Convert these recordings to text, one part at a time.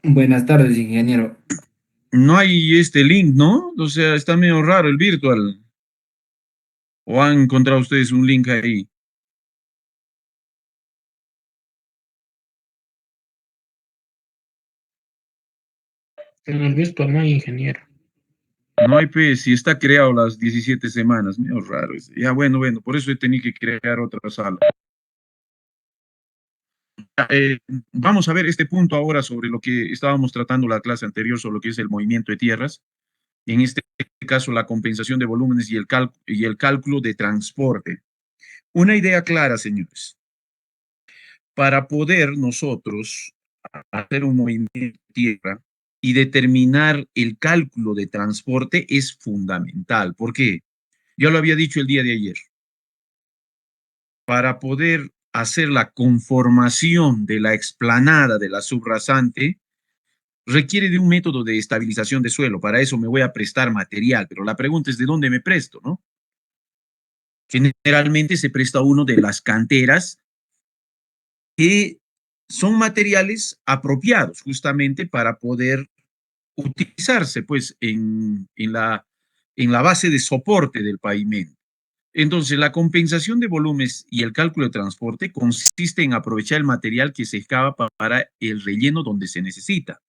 Buenas tardes, ingeniero. No hay este link, ¿no? O sea, está medio raro el virtual. ¿O han encontrado ustedes un link ahí? En el virtual no hay ingeniero. No hay, pues, si está creado las 17 semanas. Medio raro. Ya, bueno, por eso he tenido que crear otra sala. Eh, Vamos a ver este punto ahora sobre lo que estábamos tratando la clase anterior, sobre lo que es el movimiento de tierras. En este caso, la compensación de volúmenes y el cálculo de transporte. Una idea clara, señores. Para poder nosotros hacer un movimiento de tierra y determinar el cálculo de transporte es fundamental. ¿Por qué? Yo lo había dicho el día de ayer. Para poder hacer la conformación de la explanada de la subrasante, requiere de un método de estabilización de suelo. Para eso me voy a prestar material, pero la pregunta es de dónde me presto, ¿no? Generalmente se presta uno de las canteras que son materiales apropiados justamente para poder utilizarse pues en la base de soporte del pavimento. Entonces, la compensación de volúmenes y el cálculo de transporte consiste en aprovechar el material que se excava para el relleno donde se necesita.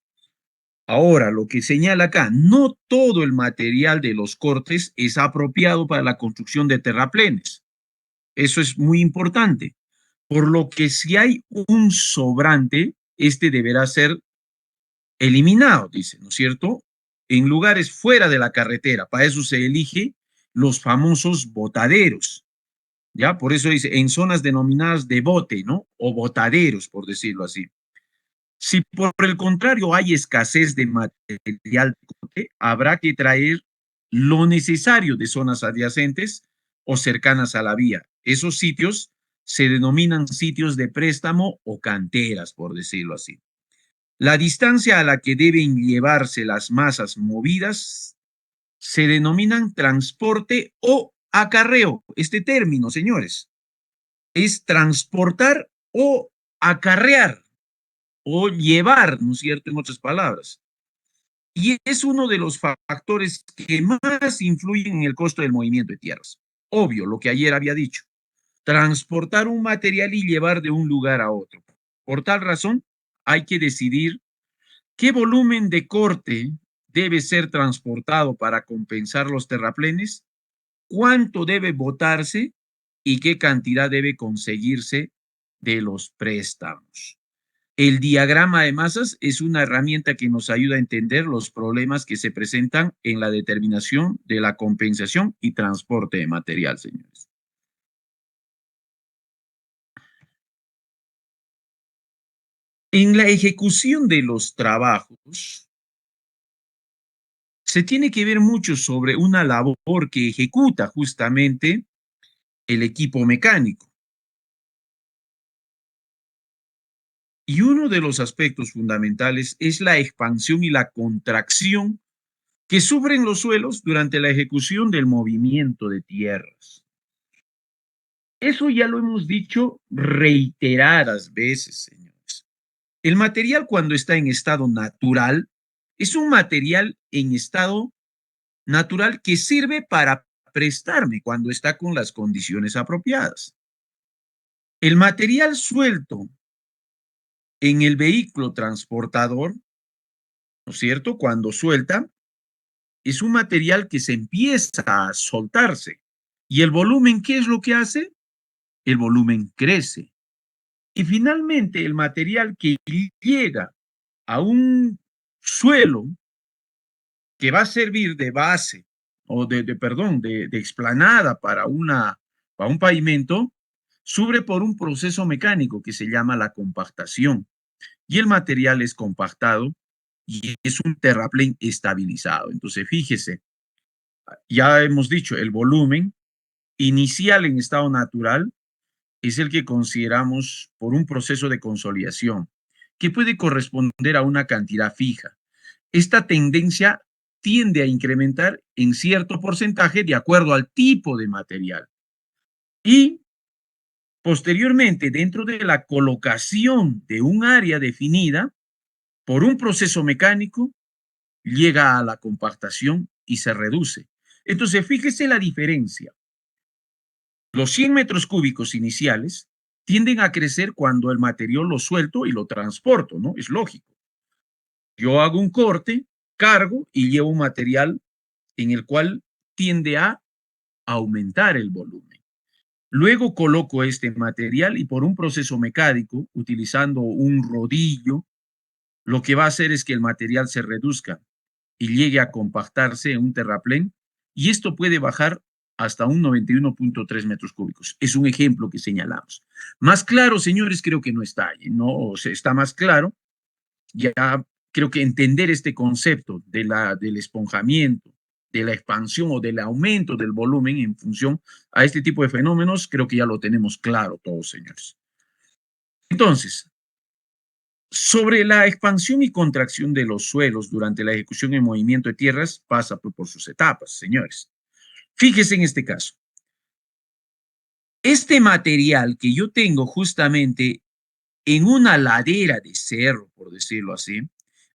Ahora, lo que señala acá, no todo el material de los cortes es apropiado para la construcción de terraplenes. Eso es muy importante. Por lo que si hay un sobrante, este deberá ser eliminado, dice, ¿no es cierto? En lugares fuera de la carretera. Para eso se elige los famosos botaderos, ¿ya? Por eso dice, en zonas denominadas de bote, ¿no? O botaderos, por decirlo así. Si por el contrario hay escasez de material, habrá que traer lo necesario de zonas adyacentes o cercanas a la vía. Esos sitios se denominan sitios de préstamo o canteras, por decirlo así. La distancia a la que deben llevarse las masas movidas se denominan transporte o acarreo. Este término, señores, es transportar o acarrear o llevar, ¿no es cierto?, en otras palabras. Y es uno de los factores que más influyen en el costo del movimiento de tierras. Obvio, lo que ayer había dicho, transportar un material y llevar de un lugar a otro. Por tal razón, hay que decidir qué volumen de corte debe ser transportado para compensar los terraplenes, cuánto debe botarse y qué cantidad debe conseguirse de los préstamos. El diagrama de masas es una herramienta que nos ayuda a entender los problemas que se presentan en la determinación de la compensación y transporte de material, señores. En la ejecución de los trabajos, se tiene que ver mucho sobre una labor que ejecuta justamente el equipo mecánico. Y uno de los aspectos fundamentales es la expansión y la contracción que sufren los suelos durante la ejecución del movimiento de tierras. Eso ya lo hemos dicho reiteradas veces, señores. El material cuando está en estado natural es un material en estado natural que sirve para prestarme cuando está con las condiciones apropiadas. El material suelto en el vehículo transportador, ¿no es cierto? Cuando suelta, es un material que se empieza a soltarse. ¿Y el volumen qué es lo que hace? El volumen crece. Y finalmente, el material que llega a un suelo que va a servir de base o perdón, de explanada para un pavimento, sube por un proceso mecánico que se llama la compactación. Y el material es compactado y es un terraplén estabilizado. Entonces, fíjese, ya hemos dicho, el volumen inicial en estado natural es el que consideramos por un proceso de consolidación, que puede corresponder a una cantidad fija. Esta tendencia tiende a incrementar en cierto porcentaje de acuerdo al tipo de material. Y posteriormente, dentro de la colocación de un área definida, por un proceso mecánico, llega a la compactación y se reduce. Entonces, fíjese la diferencia. Los 100 metros cúbicos iniciales tienden a crecer cuando el material lo suelto y lo transporto, ¿no? Es lógico. Yo hago un corte, cargo y llevo un material en el cual tiende a aumentar el volumen. Luego coloco este material y por un proceso mecánico, utilizando un rodillo, lo que va a hacer es que el material se reduzca y llegue a compactarse en un terraplén, y esto puede bajar hasta un 91.3 metros cúbicos. Es un ejemplo que señalamos. Más claro, señores, creo que no está ahí, no o sea, está más claro. Ya creo que entender este concepto del esponjamiento, de la expansión o del aumento del volumen en función a este tipo de fenómenos, creo que ya lo tenemos claro todos, señores. Entonces, sobre la expansión y contracción de los suelos durante la ejecución en movimiento de tierras, pasa por sus etapas, señores. Fíjese en este caso. Este material que yo tengo justamente en una ladera de cerro, por decirlo así,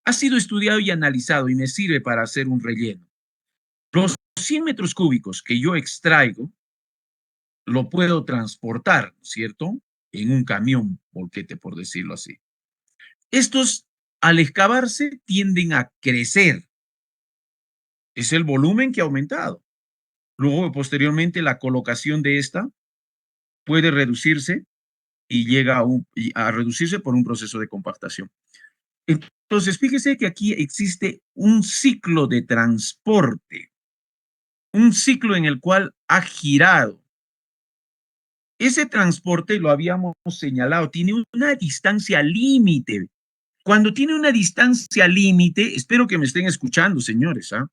ha sido estudiado y analizado y me sirve para hacer un relleno. Los 100 metros cúbicos que yo extraigo, lo puedo transportar, ¿cierto? En un camión, volquete, por decirlo así. Estos, al excavarse, tienden a crecer. Es el volumen que ha aumentado. Luego, posteriormente, la colocación de esta puede reducirse y llega a reducirse por un proceso de compactación. Entonces, fíjese que aquí existe un ciclo de transporte, un ciclo en el cual ha girado. Ese transporte, lo habíamos señalado, tiene una distancia límite. Cuando tiene una distancia límite, espero que me estén escuchando, señores, ¿ah?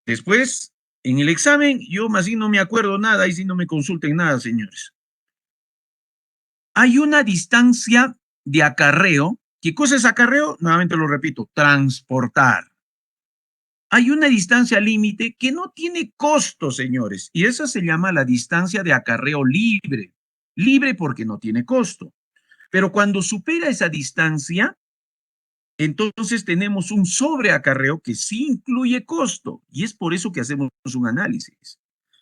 Después, en el examen, yo más bien no me acuerdo nada, y si no me consulten nada, señores. Hay una distancia de acarreo. ¿Qué cosa es acarreo? Nuevamente lo repito, transportar. Hay una distancia límite que no tiene costo, señores, y esa se llama la distancia de acarreo libre. Libre porque no tiene costo. Pero cuando supera esa distancia, entonces tenemos un sobreacarreo que sí incluye costo, y es por eso que hacemos un análisis.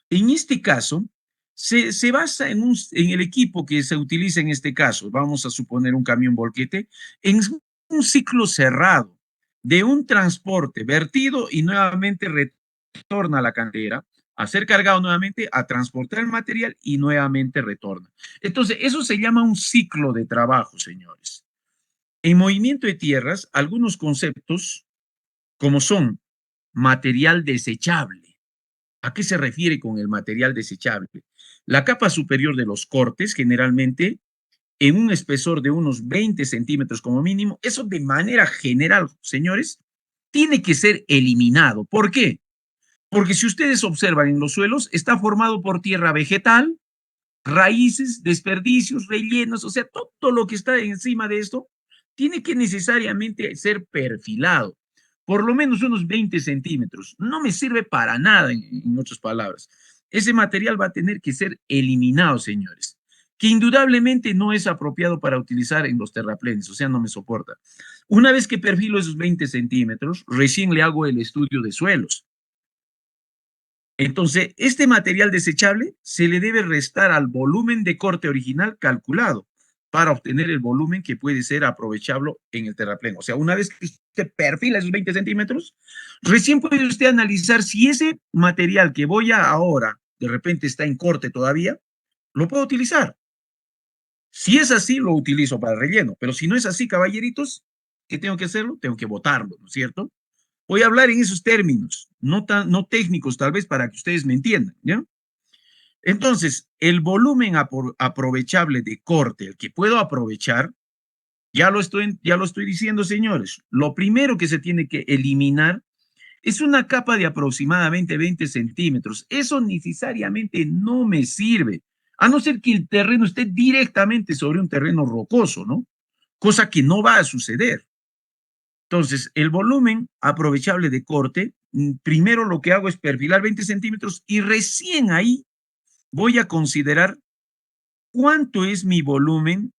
En este caso, se basa en el equipo que se utiliza en este caso. Vamos a suponer un camión volquete en un ciclo cerrado de un transporte vertido y nuevamente retorna a la cantera, a ser cargado nuevamente, a transportar el material y nuevamente retorna. Entonces, eso se llama un ciclo de trabajo, señores. En movimiento de tierras, algunos conceptos como son material desechable. ¿A qué se refiere con el material desechable? La capa superior de los cortes, generalmente en un espesor de unos 20 centímetros como mínimo, eso de manera general, señores, tiene que ser eliminado. ¿Por qué? Porque si ustedes observan en los suelos, está formado por tierra vegetal, raíces, desperdicios, rellenos, o sea, todo lo que está encima de esto tiene que necesariamente ser perfilado, por lo menos unos 20 centímetros. No me sirve para nada, en otras palabras. Ese material va a tener que ser eliminado, señores, que indudablemente no es apropiado para utilizar en los terraplenes, o sea, no me soporta. Una vez que perfilo esos 20 centímetros, recién le hago el estudio de suelos. Entonces, este material desechable se le debe restar al volumen de corte original calculado para obtener el volumen que puede ser aprovechable en el terraplén. O sea, una vez que usted perfila esos 20 centímetros, recién puede usted analizar si ese material que voy a ahora, de repente está en corte todavía, lo puedo utilizar. Si es así, lo utilizo para relleno. Pero si no es así, caballeritos, ¿qué tengo que hacerlo? Tengo que botarlo, ¿no es cierto? Voy a hablar en esos términos, no técnicos tal vez para que ustedes me entiendan, ¿ya? Entonces, el volumen aprovechable de corte, el que puedo aprovechar, ya lo estoy diciendo, señores. Lo primero que se tiene que eliminar es una capa de aproximadamente 20 centímetros. Eso necesariamente no me sirve, a no ser que el terreno esté directamente sobre un terreno rocoso, ¿no? Cosa que no va a suceder. Entonces, el volumen aprovechable de corte, primero lo que hago es perfilar 20 centímetros y recién ahí voy a considerar cuánto es mi volumen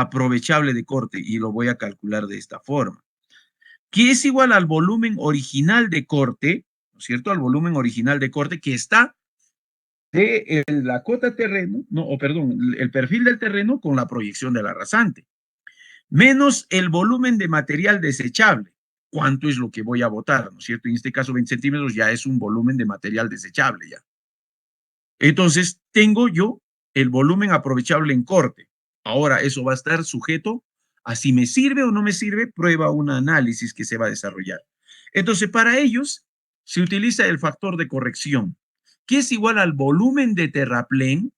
aprovechable de corte, y lo voy a calcular de esta forma, que es igual al volumen original de corte, ¿no es cierto? Al volumen original de corte que está de la cota terreno, no, o perdón, el perfil del terreno con la proyección de la rasante, menos el volumen de material desechable. ¿Cuánto es lo que voy a botar? ¿No es cierto? En este caso, 20 centímetros ya es un volumen de material desechable ya. Entonces, tengo yo el volumen aprovechable en corte. Ahora, eso va a estar sujeto a si me sirve o no me sirve, prueba un análisis que se va a desarrollar. Entonces, para ellos, se utiliza el factor de corrección, que es igual al volumen de terraplén,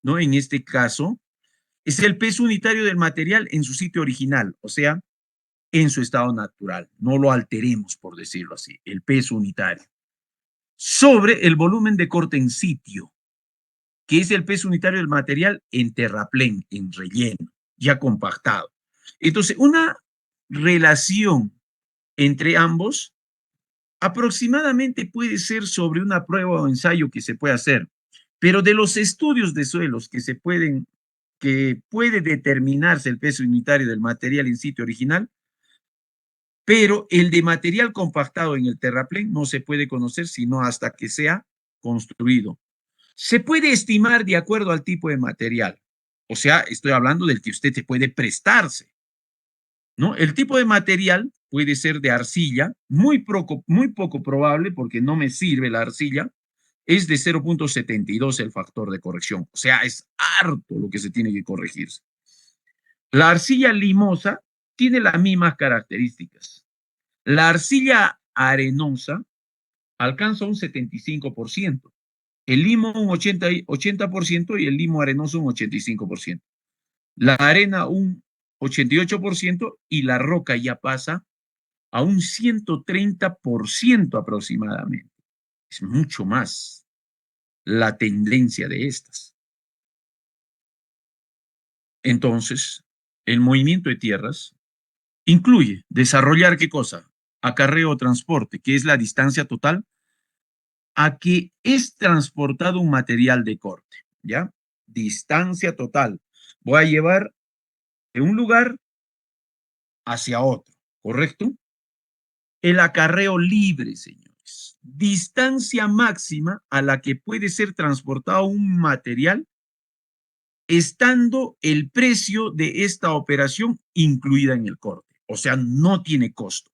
¿no? En este caso, es el peso unitario del material en su sitio original, o sea, en su estado natural. No lo alteremos, por decirlo así, el peso unitario, sobre el volumen de corte en sitio, que es el peso unitario del material en terraplén, en relleno, ya compactado. Entonces, una relación entre ambos aproximadamente puede ser sobre una prueba o ensayo que se puede hacer, pero de los estudios de suelos que puede determinarse el peso unitario del material en sitio original, pero el de material compactado en el terraplén no se puede conocer sino hasta que sea construido. Se puede estimar de acuerdo al tipo de material. O sea, estoy hablando del que usted se puede prestarse, ¿no? El tipo de material puede ser de arcilla, muy poco probable porque no me sirve la arcilla, es de 0.72 el factor de corrección. O sea, es harto lo que se tiene que corregirse. La arcilla limosa tiene las mismas características. La arcilla arenosa alcanza un 75%. El limo un 80% y el limo arenoso un 85%. La arena un 88% y la roca ya pasa a un 130% aproximadamente. Es mucho más la tendencia de estas. Entonces, el movimiento de tierras incluye desarrollar ¿qué cosa? Acarreo o transporte, que es la distancia total a que es transportado un material de corte, ¿ya? Distancia total. Voy a llevar de un lugar hacia otro, ¿correcto? El acarreo libre, señores. Distancia máxima a la que puede ser transportado un material estando el precio de esta operación incluida en el corte. O sea, no tiene costo.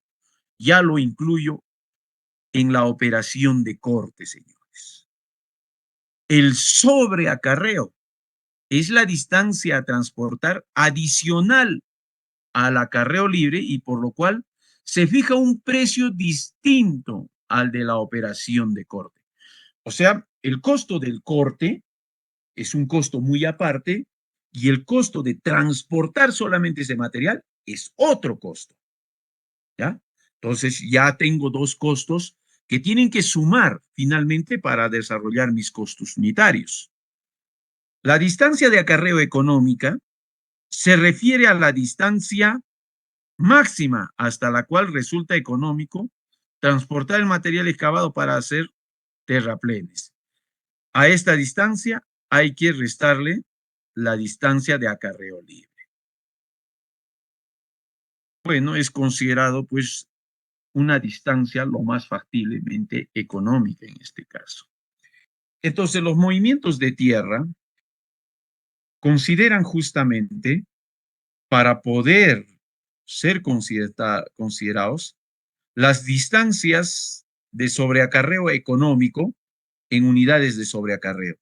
Ya lo incluyo en la operación de corte, señores. El sobreacarreo es la distancia a transportar adicional al acarreo libre y por lo cual se fija un precio distinto al de la operación de corte. O sea, el costo del corte es un costo muy aparte y el costo de transportar solamente ese material es otro costo. ¿Ya? Entonces ya tengo dos costos que tienen que sumar finalmente para desarrollar mis costos unitarios. La distancia de acarreo económica se refiere a la distancia máxima hasta la cual resulta económico transportar el material excavado para hacer terraplenes. A esta distancia hay que restarle la distancia de acarreo libre. Bueno, es considerado pues una distancia lo más factiblemente económica en este caso. Entonces, los movimientos de tierra consideran justamente para poder ser considerados las distancias de sobreacarreo económico en unidades de sobreacarreo,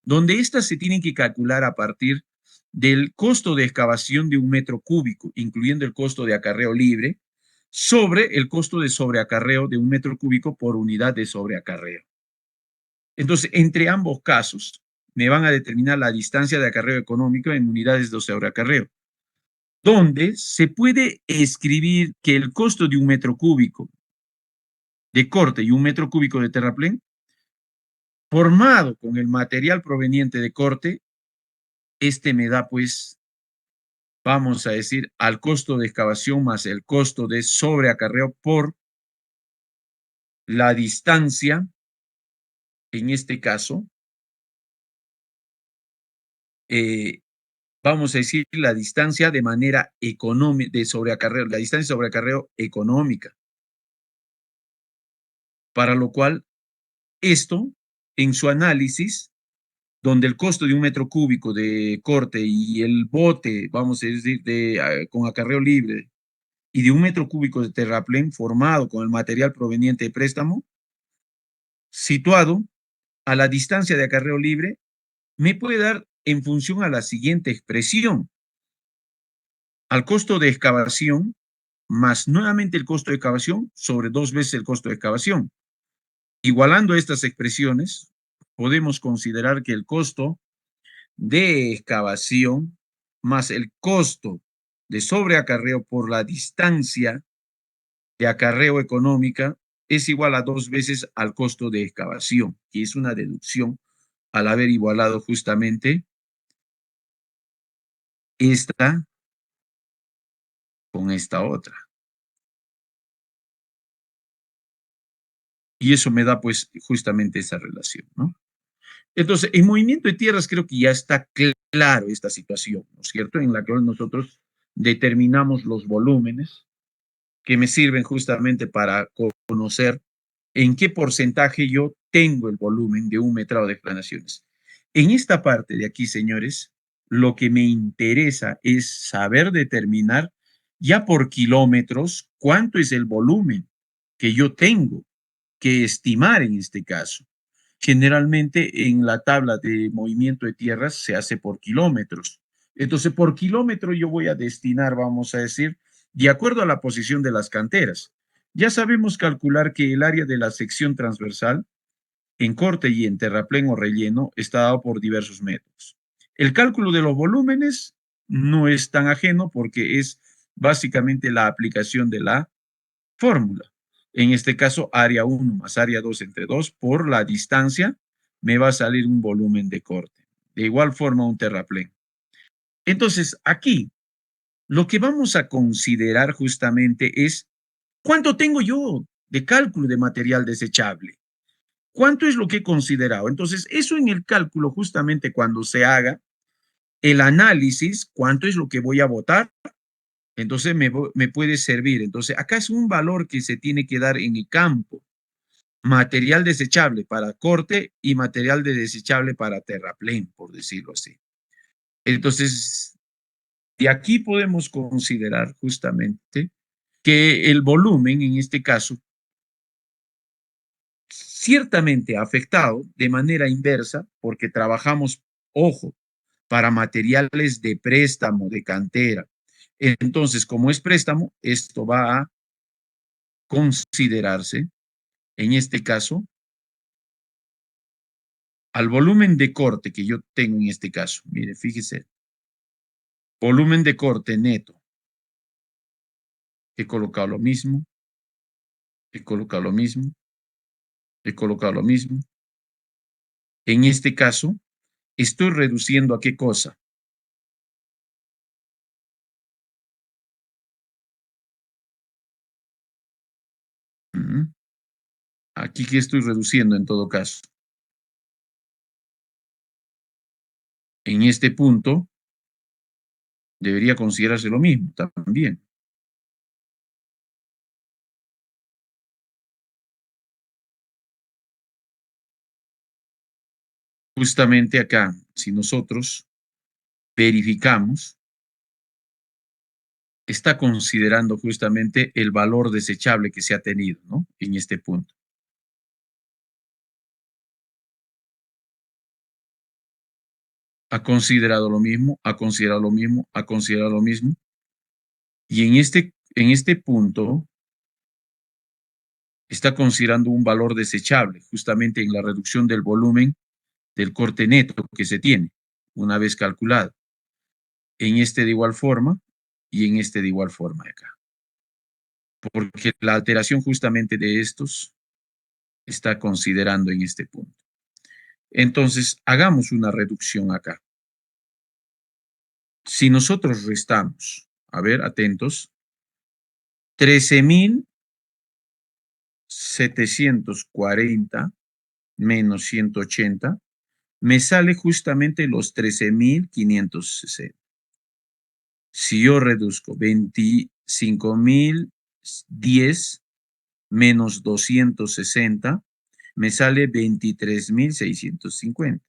donde éstas se tienen que calcular a partir del costo de excavación de un metro cúbico, incluyendo el costo de acarreo libre, sobre el costo de sobreacarreo de un metro cúbico por unidad de sobreacarreo. Entonces, entre ambos casos, me van a determinar la distancia de acarreo económico en unidades de sobreacarreo, donde se puede escribir que el costo de un metro cúbico de corte y un metro cúbico de terraplén, formado con el material proveniente de corte, este me da pues, vamos a decir, al costo de excavación más el costo de sobreacarreo por la distancia, en este caso, vamos a decir, la distancia de manera económica, de sobreacarreo, la distancia de sobreacarreo económica. Para lo cual, esto, en su análisis, donde el costo de un metro cúbico de corte y el bote, vamos a decir, con acarreo libre, y de un metro cúbico de terraplén formado con el material proveniente de préstamo, situado a la distancia de acarreo libre, me puede dar en función a la siguiente expresión: al costo de excavación más nuevamente el costo de excavación sobre 2 veces el costo de excavación. Igualando estas expresiones, podemos considerar que el costo de excavación más el costo de sobreacarreo por la distancia de acarreo económica es igual a 2 veces al costo de excavación, que es una deducción al haber igualado justamente esta con esta otra. Y eso me da pues justamente esa relación, ¿no? Entonces, en movimiento de tierras creo que ya está claro esta situación, ¿no es cierto? En la que nosotros determinamos los volúmenes que me sirven justamente para conocer en qué porcentaje yo tengo el volumen de un metrado de explanaciones. En esta parte de aquí, señores, lo que me interesa es saber determinar ya por kilómetros cuánto es el volumen que yo tengo que estimar en este caso. Generalmente en la tabla de movimiento de tierras se hace por kilómetros. Entonces, por kilómetro yo voy a destinar, vamos a decir, de acuerdo a la posición de las canteras. Ya sabemos calcular que el área de la sección transversal en corte y en terraplén o relleno está dado por diversos métodos. El cálculo de los volúmenes no es tan ajeno porque es básicamente la aplicación de la fórmula. En este caso, área 1 más área 2 entre 2 por la distancia me va a salir un volumen de corte. De igual forma, un terraplén. Entonces, aquí lo que vamos a considerar justamente es cuánto tengo yo de cálculo de material desechable. ¿Cuánto es lo que he considerado? Entonces, eso en el cálculo, justamente cuando se haga el análisis, cuánto es lo que voy a botar, entonces me puede servir. Entonces, acá es un valor que se tiene que dar en el campo. Material desechable para corte y material desechable para terraplén, por decirlo así. Entonces, de aquí podemos considerar justamente que el volumen, en este caso, ciertamente afectado de manera inversa, porque trabajamos, ojo, para materiales de préstamo, de cantera. Entonces, como es préstamo, esto va a considerarse, en este caso, al volumen de corte que yo tengo en este caso. Mire, fíjese, volumen de corte neto. He colocado lo mismo, he colocado lo mismo, he colocado lo mismo. En este caso, estoy reduciendo ¿a qué cosa? Aquí que estoy reduciendo en todo caso. En este punto, debería considerarse lo mismo también. Justamente acá, si nosotros verificamos, está considerando justamente el valor desechable que se ha tenido, ¿no? En este punto. Ha considerado lo mismo, ha considerado lo mismo, ha considerado lo mismo. Y en este punto está considerando un valor desechable, justamente en la reducción del volumen del corte neto que se tiene, una vez calculado. En este de igual forma y en este de igual forma acá. Porque la alteración justamente de estos está considerando en este punto. Entonces, hagamos una reducción acá. Si nosotros restamos, a ver, atentos, 13.740 menos 180, me sale justamente los 13.560. Si yo reduzco 25.010 menos 260, me sale 23.650.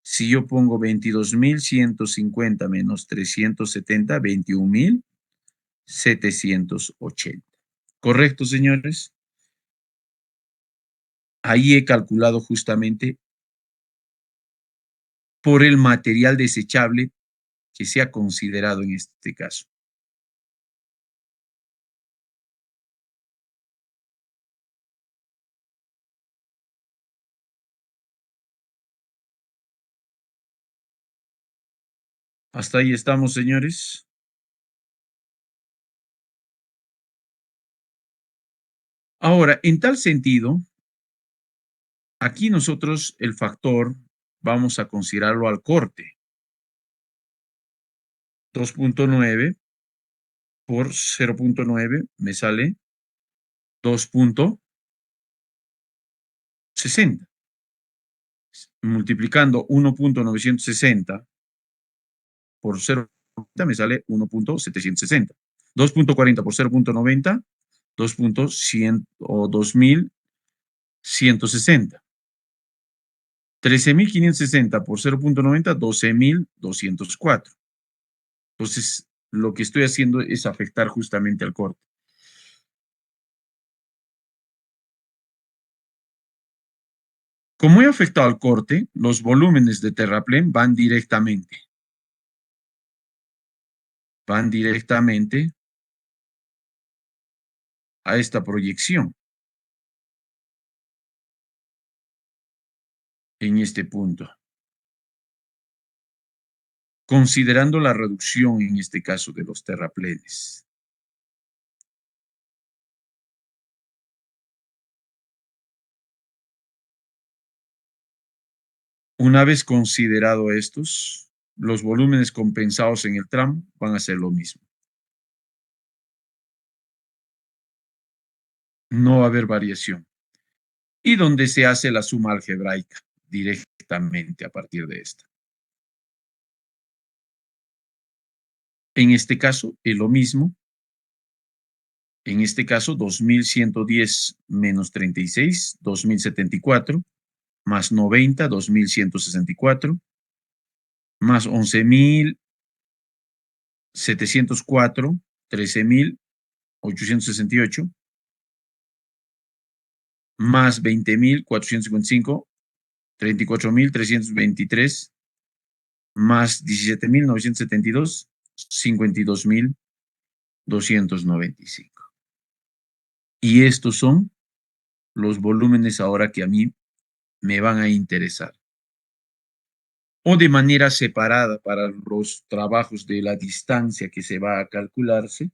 Si yo pongo 22.150 menos 370, 21.780. ¿Correcto, señores? Ahí he calculado justamente por el material desechable que se ha considerado en este caso. Hasta ahí estamos, señores. Ahora, en tal sentido, aquí nosotros el factor vamos a considerarlo al corte. 2.9 por 0.9 me sale 2.60. Multiplicando 1.960 por 0.90 me sale 1.760. 2.40 por 0.90, 2.160. 13.560 por 0.90, 12.204. Entonces, lo que estoy haciendo es afectar justamente al corte. Como he afectado al corte, los volúmenes de terraplén van directamente a esta proyección en este punto, considerando la reducción en este caso de los terraplenes. Una vez considerado estos, los volúmenes compensados en el tramo van a ser lo mismo. No va a haber variación. Y donde se hace la suma algebraica directamente a partir de esta. En este caso es lo mismo. En este caso, 2.110 menos 36, 2.074, más 90, 2.164, más 11.704, 13.868, más 20.455, 34.323, más 17.972, 52.295. Y estos son los volúmenes ahora que a mí me van a interesar. O de manera separada para los trabajos de la distancia que se va a calcularse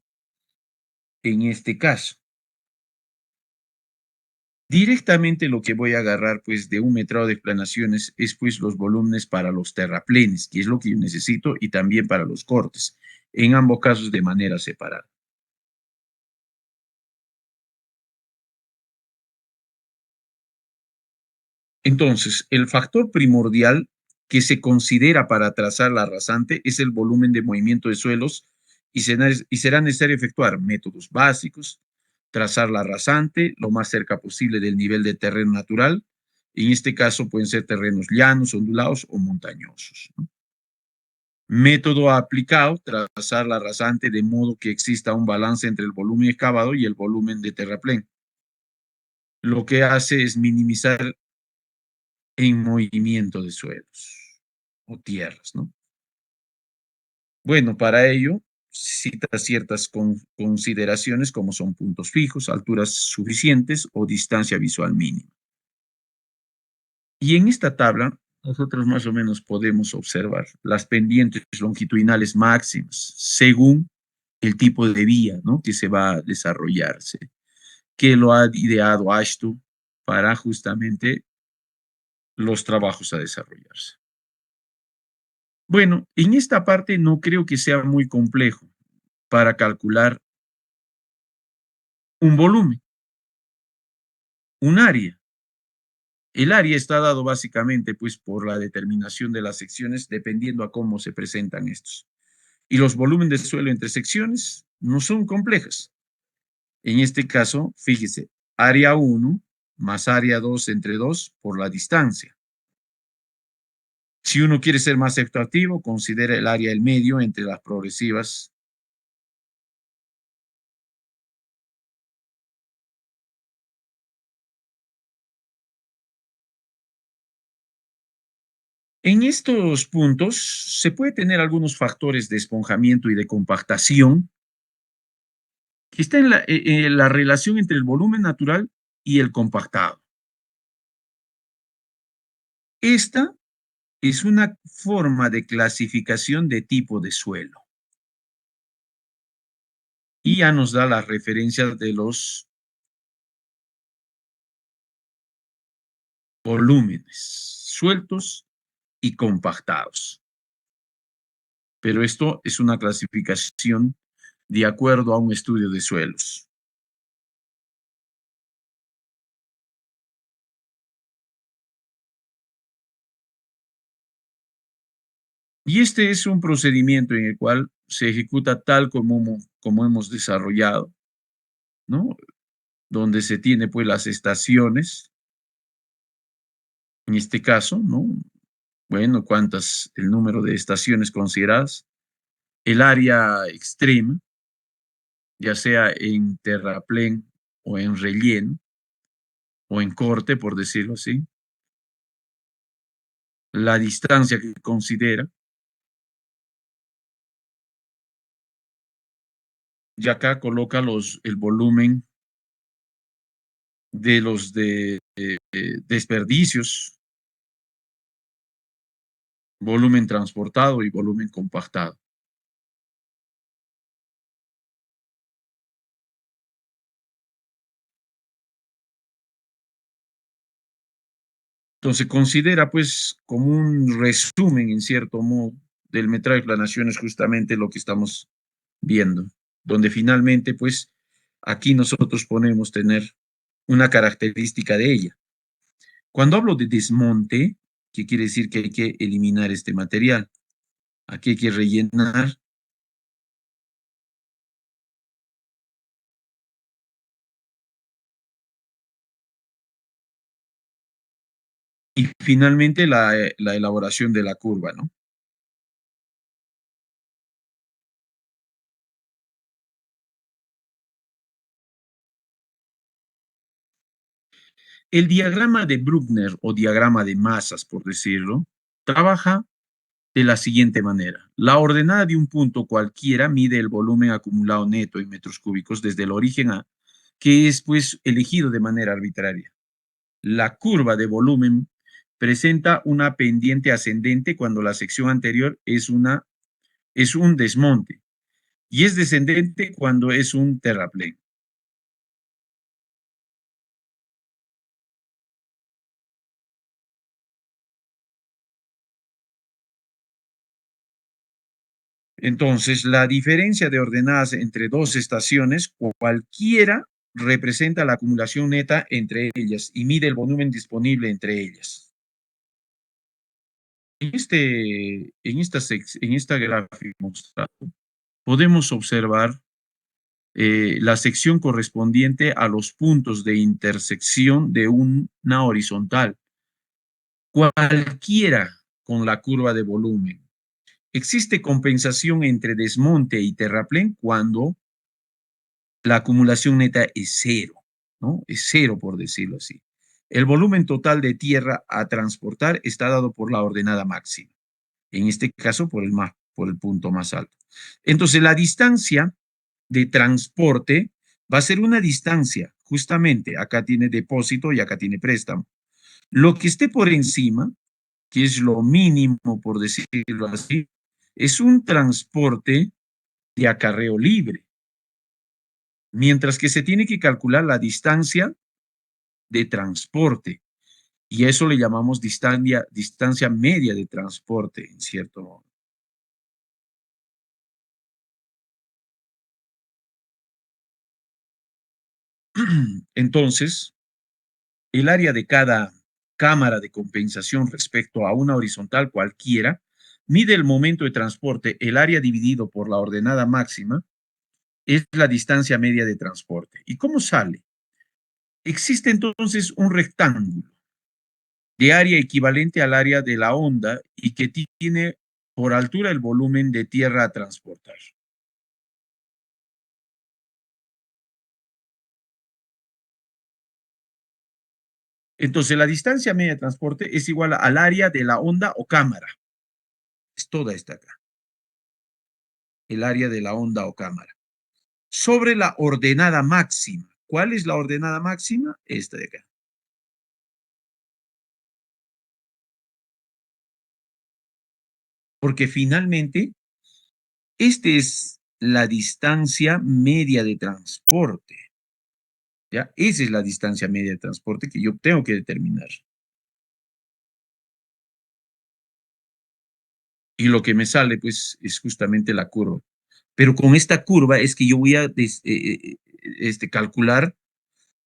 en este caso. Directamente lo que voy a agarrar pues de un metrado de explanaciones es pues los volúmenes para los terraplenes, que es lo que yo necesito, y también para los cortes, en ambos casos de manera separada. Entonces, el factor primordial que se considera para trazar la rasante es el volumen de movimiento de suelos y será necesario efectuar métodos básicos, trazar la rasante lo más cerca posible del nivel de terreno natural. En este caso pueden ser terrenos llanos, ondulados o montañosos, ¿no? Método aplicado, trazar la rasante de modo que exista un balance entre el volumen excavado y el volumen de terraplén. Lo que hace es minimizar en movimiento de suelos o tierras, ¿no? Bueno, para ello cita ciertas consideraciones como son puntos fijos, alturas suficientes o distancia visual mínima. Y en esta tabla nosotros más o menos podemos observar las pendientes longitudinales máximas según el tipo de vía, ¿no?, que se va a desarrollarse, que lo ha ideado AASHTO para justamente los trabajos a desarrollarse. Bueno, en esta parte no creo que sea muy complejo para calcular un volumen, un área. El área está dado básicamente pues por la determinación de las secciones dependiendo a cómo se presentan estos. Y los volúmenes de suelo entre secciones no son complejas. En este caso, fíjese, área 1 más área 2 entre 2 por la distancia. Si uno quiere ser más extractivo, considera el área del medio entre las progresivas. En estos puntos se puede tener algunos factores de esponjamiento y de compactación que está en la relación entre el volumen natural y el compactado. Esta es una forma de clasificación de tipo de suelo. Y ya nos da las referencias de los volúmenes sueltos y compactados. Pero esto es una clasificación de acuerdo a un estudio de suelos. Y este es un procedimiento en el cual se ejecuta tal como hemos desarrollado, ¿no? Donde se tiene pues las estaciones, en este caso, ¿no? Bueno, el número de estaciones consideradas, el área extrema, ya sea en terraplén o en relleno, o en corte, por decirlo así, la distancia que considera, y acá coloca el volumen de los desperdicios, volumen transportado y volumen compactado. Entonces considera pues como un resumen en cierto modo del metraje de planación es justamente lo que estamos viendo, donde finalmente pues aquí nosotros ponemos tener una característica de ella. Cuando hablo de desmonte, ¿qué quiere decir? Que hay que eliminar este material. Aquí hay que rellenar y finalmente la elaboración de la curva, ¿no? El diagrama de Bruckner o diagrama de masas, por decirlo, trabaja de la siguiente manera. La ordenada de un punto cualquiera mide el volumen acumulado neto en metros cúbicos desde el origen A, que es pues elegido de manera arbitraria. La curva de volumen presenta una pendiente ascendente cuando la sección anterior es un desmonte y es descendente cuando es un terraplén. Entonces, la diferencia de ordenadas entre dos estaciones, cualquiera, representa la acumulación neta entre ellas y mide el volumen disponible entre ellas. En esta gráfica mostrado, podemos observar la sección correspondiente a los puntos de intersección de una horizontal, cualquiera con la curva de volumen. Existe compensación entre desmonte y terraplén cuando la acumulación neta es cero, ¿no? Es cero, por decirlo así. El volumen total de tierra a transportar está dado por la ordenada máxima. En este caso, por el punto más alto. Entonces, la distancia de transporte va a ser una distancia, justamente, acá tiene depósito y acá tiene préstamo. Lo que esté por encima, que es lo mínimo, por decirlo así, es un transporte de acarreo libre, mientras que se tiene que calcular la distancia de transporte, y a eso le llamamos distancia media de transporte, en cierto modo. Entonces, el área de cada cámara de compensación respecto a una horizontal cualquiera mide el momento de transporte, el área dividido por la ordenada máxima, es la distancia media de transporte. ¿Y cómo sale? Existe entonces un rectángulo de área equivalente al área de la onda y que tiene por altura el volumen de tierra a transportar. Entonces, la distancia media de transporte es igual al área de la onda o cámara. Es toda esta acá. El área de la onda o cámara. Sobre la ordenada máxima. ¿Cuál es la ordenada máxima? Esta de acá. Porque finalmente, esta es la distancia media de transporte. ¿Ya? Esa es la distancia media de transporte que yo tengo que determinar. Y lo que me sale, pues, es justamente la curva. Pero con esta curva es que yo voy a calcular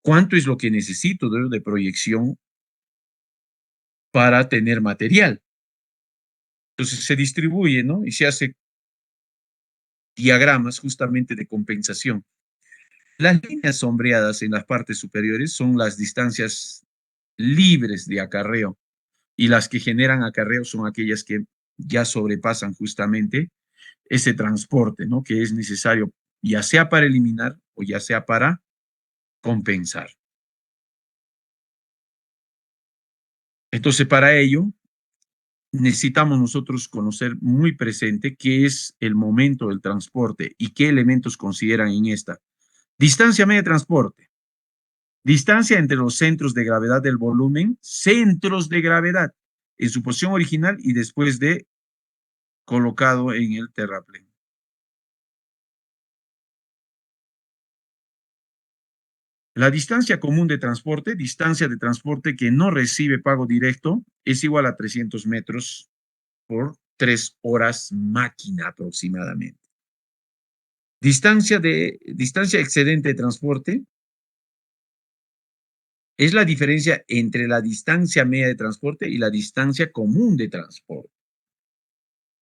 cuánto es lo que necesito de proyección para tener material. Entonces se distribuye, ¿no? Y se hace diagramas justamente de compensación. Las líneas sombreadas en las partes superiores son las distancias libres de acarreo y las que generan acarreo son aquellas que ya sobrepasan justamente ese transporte, ¿no? Que es necesario, ya sea para eliminar o ya sea para compensar. Entonces, para ello, necesitamos nosotros conocer muy presente qué es el momento del transporte y qué elementos consideran en esta. Distancia media de transporte. Distancia entre los centros de gravedad del volumen, centros de gravedad en su posición original y después de colocado en el terraplén. La distancia común de transporte, distancia de transporte que no recibe pago directo, es igual a 300 metros por 3 horas máquina aproximadamente. Distancia excedente de transporte es la diferencia entre la distancia media de transporte y la distancia común de transporte.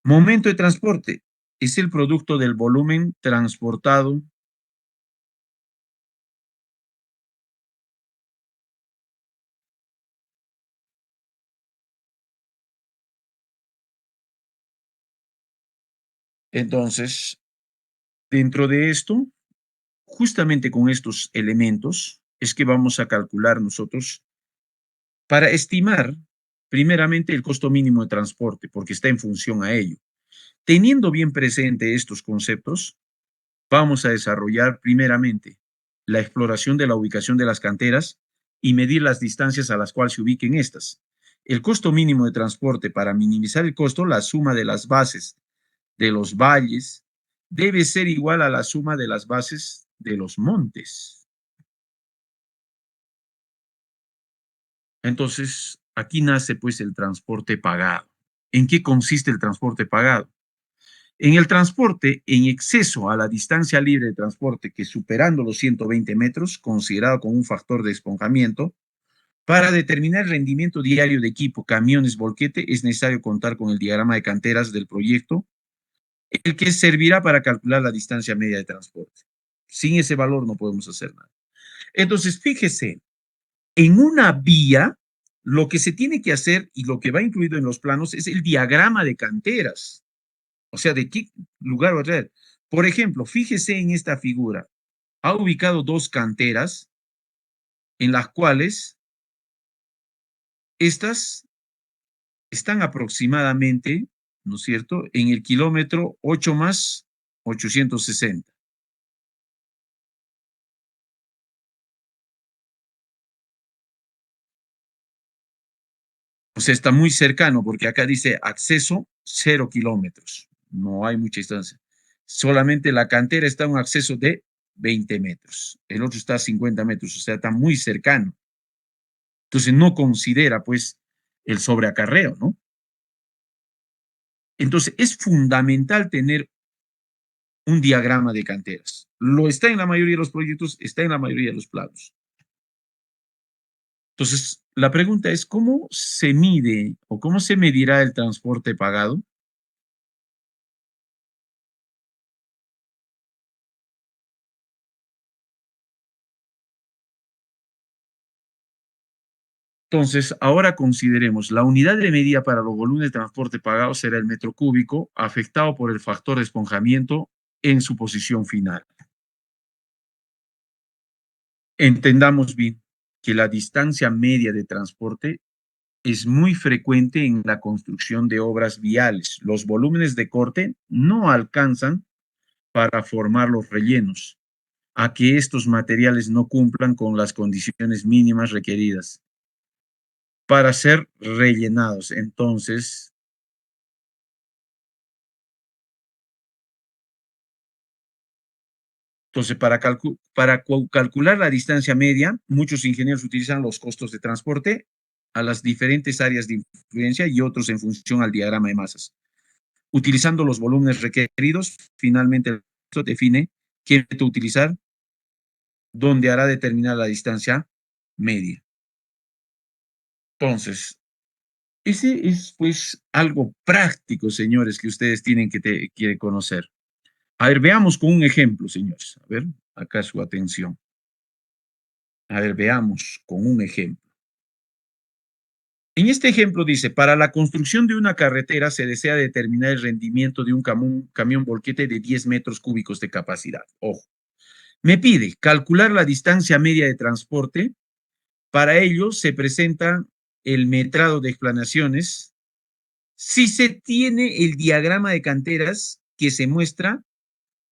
Momento de transporte es el producto del volumen transportado entonces, dentro de esto, justamente con estos elementos, es que vamos a calcular nosotros para estimar primeramente el costo mínimo de transporte, porque está en función a ello. Teniendo bien presente estos conceptos, vamos a desarrollar primeramente la exploración de la ubicación de las canteras y medir las distancias a las cuales se ubiquen estas. El costo mínimo de transporte para minimizar el costo, la suma de las bases de los valles debe ser igual a la suma de las bases de los montes. Entonces, aquí nace pues el transporte pagado. ¿En qué consiste el transporte pagado? En el transporte en exceso a la distancia libre de transporte que superando los 120 metros, considerado como un factor de esponjamiento, para determinar el rendimiento diario de equipo, camiones, volquete, es necesario contar con el diagrama de canteras del proyecto, el que servirá para calcular la distancia media de transporte. Sin ese valor no podemos hacer nada. Entonces, fíjese, en una vía, lo que se tiene que hacer y lo que va incluido en los planos es el diagrama de canteras. O sea, ¿de qué lugar va a traer? Por ejemplo, fíjese en esta figura. Ha ubicado dos canteras en las cuales estas están aproximadamente, ¿no es cierto?, en el kilómetro 8 más 860. O sea, está muy cercano porque acá dice acceso 0 kilómetros. No hay mucha distancia. Solamente la cantera está a un acceso de 20 metros. El otro está a 50 metros, o sea, está muy cercano. Entonces no considera, pues, el sobreacarreo, ¿no? Entonces es fundamental tener un diagrama de canteras. Lo está en la mayoría de los proyectos, está en la mayoría de los planos. Entonces, la pregunta es, ¿cómo se mide o cómo se medirá el transporte pagado? Entonces, ahora consideremos, la unidad de medida para los volúmenes de transporte pagados será el metro cúbico afectado por el factor de esponjamiento en su posición final. Entendamos bien que la distancia media de transporte es muy frecuente en la construcción de obras viales. Los volúmenes de corte no alcanzan para formar los rellenos, a que estos materiales no cumplan con las condiciones mínimas requeridas para ser rellenados. Entonces, calcular la distancia media, muchos ingenieros utilizan los costos de transporte a las diferentes áreas de influencia y otros en función al diagrama de masas. Utilizando los volúmenes requeridos, finalmente esto define qué método utilizar, donde hará determinar la distancia media. Entonces, ese es pues algo práctico, señores, que ustedes tienen que conocer. A ver, veamos con un ejemplo, señores. A ver, acá su atención. A ver, veamos con un ejemplo. En este ejemplo dice, para la construcción de una carretera se desea determinar el rendimiento de un camión volquete de 10 metros cúbicos de capacidad. Ojo, me pide calcular la distancia media de transporte. Para ello se presenta el metrado de explanaciones. Si se tiene el diagrama de canteras que se muestra,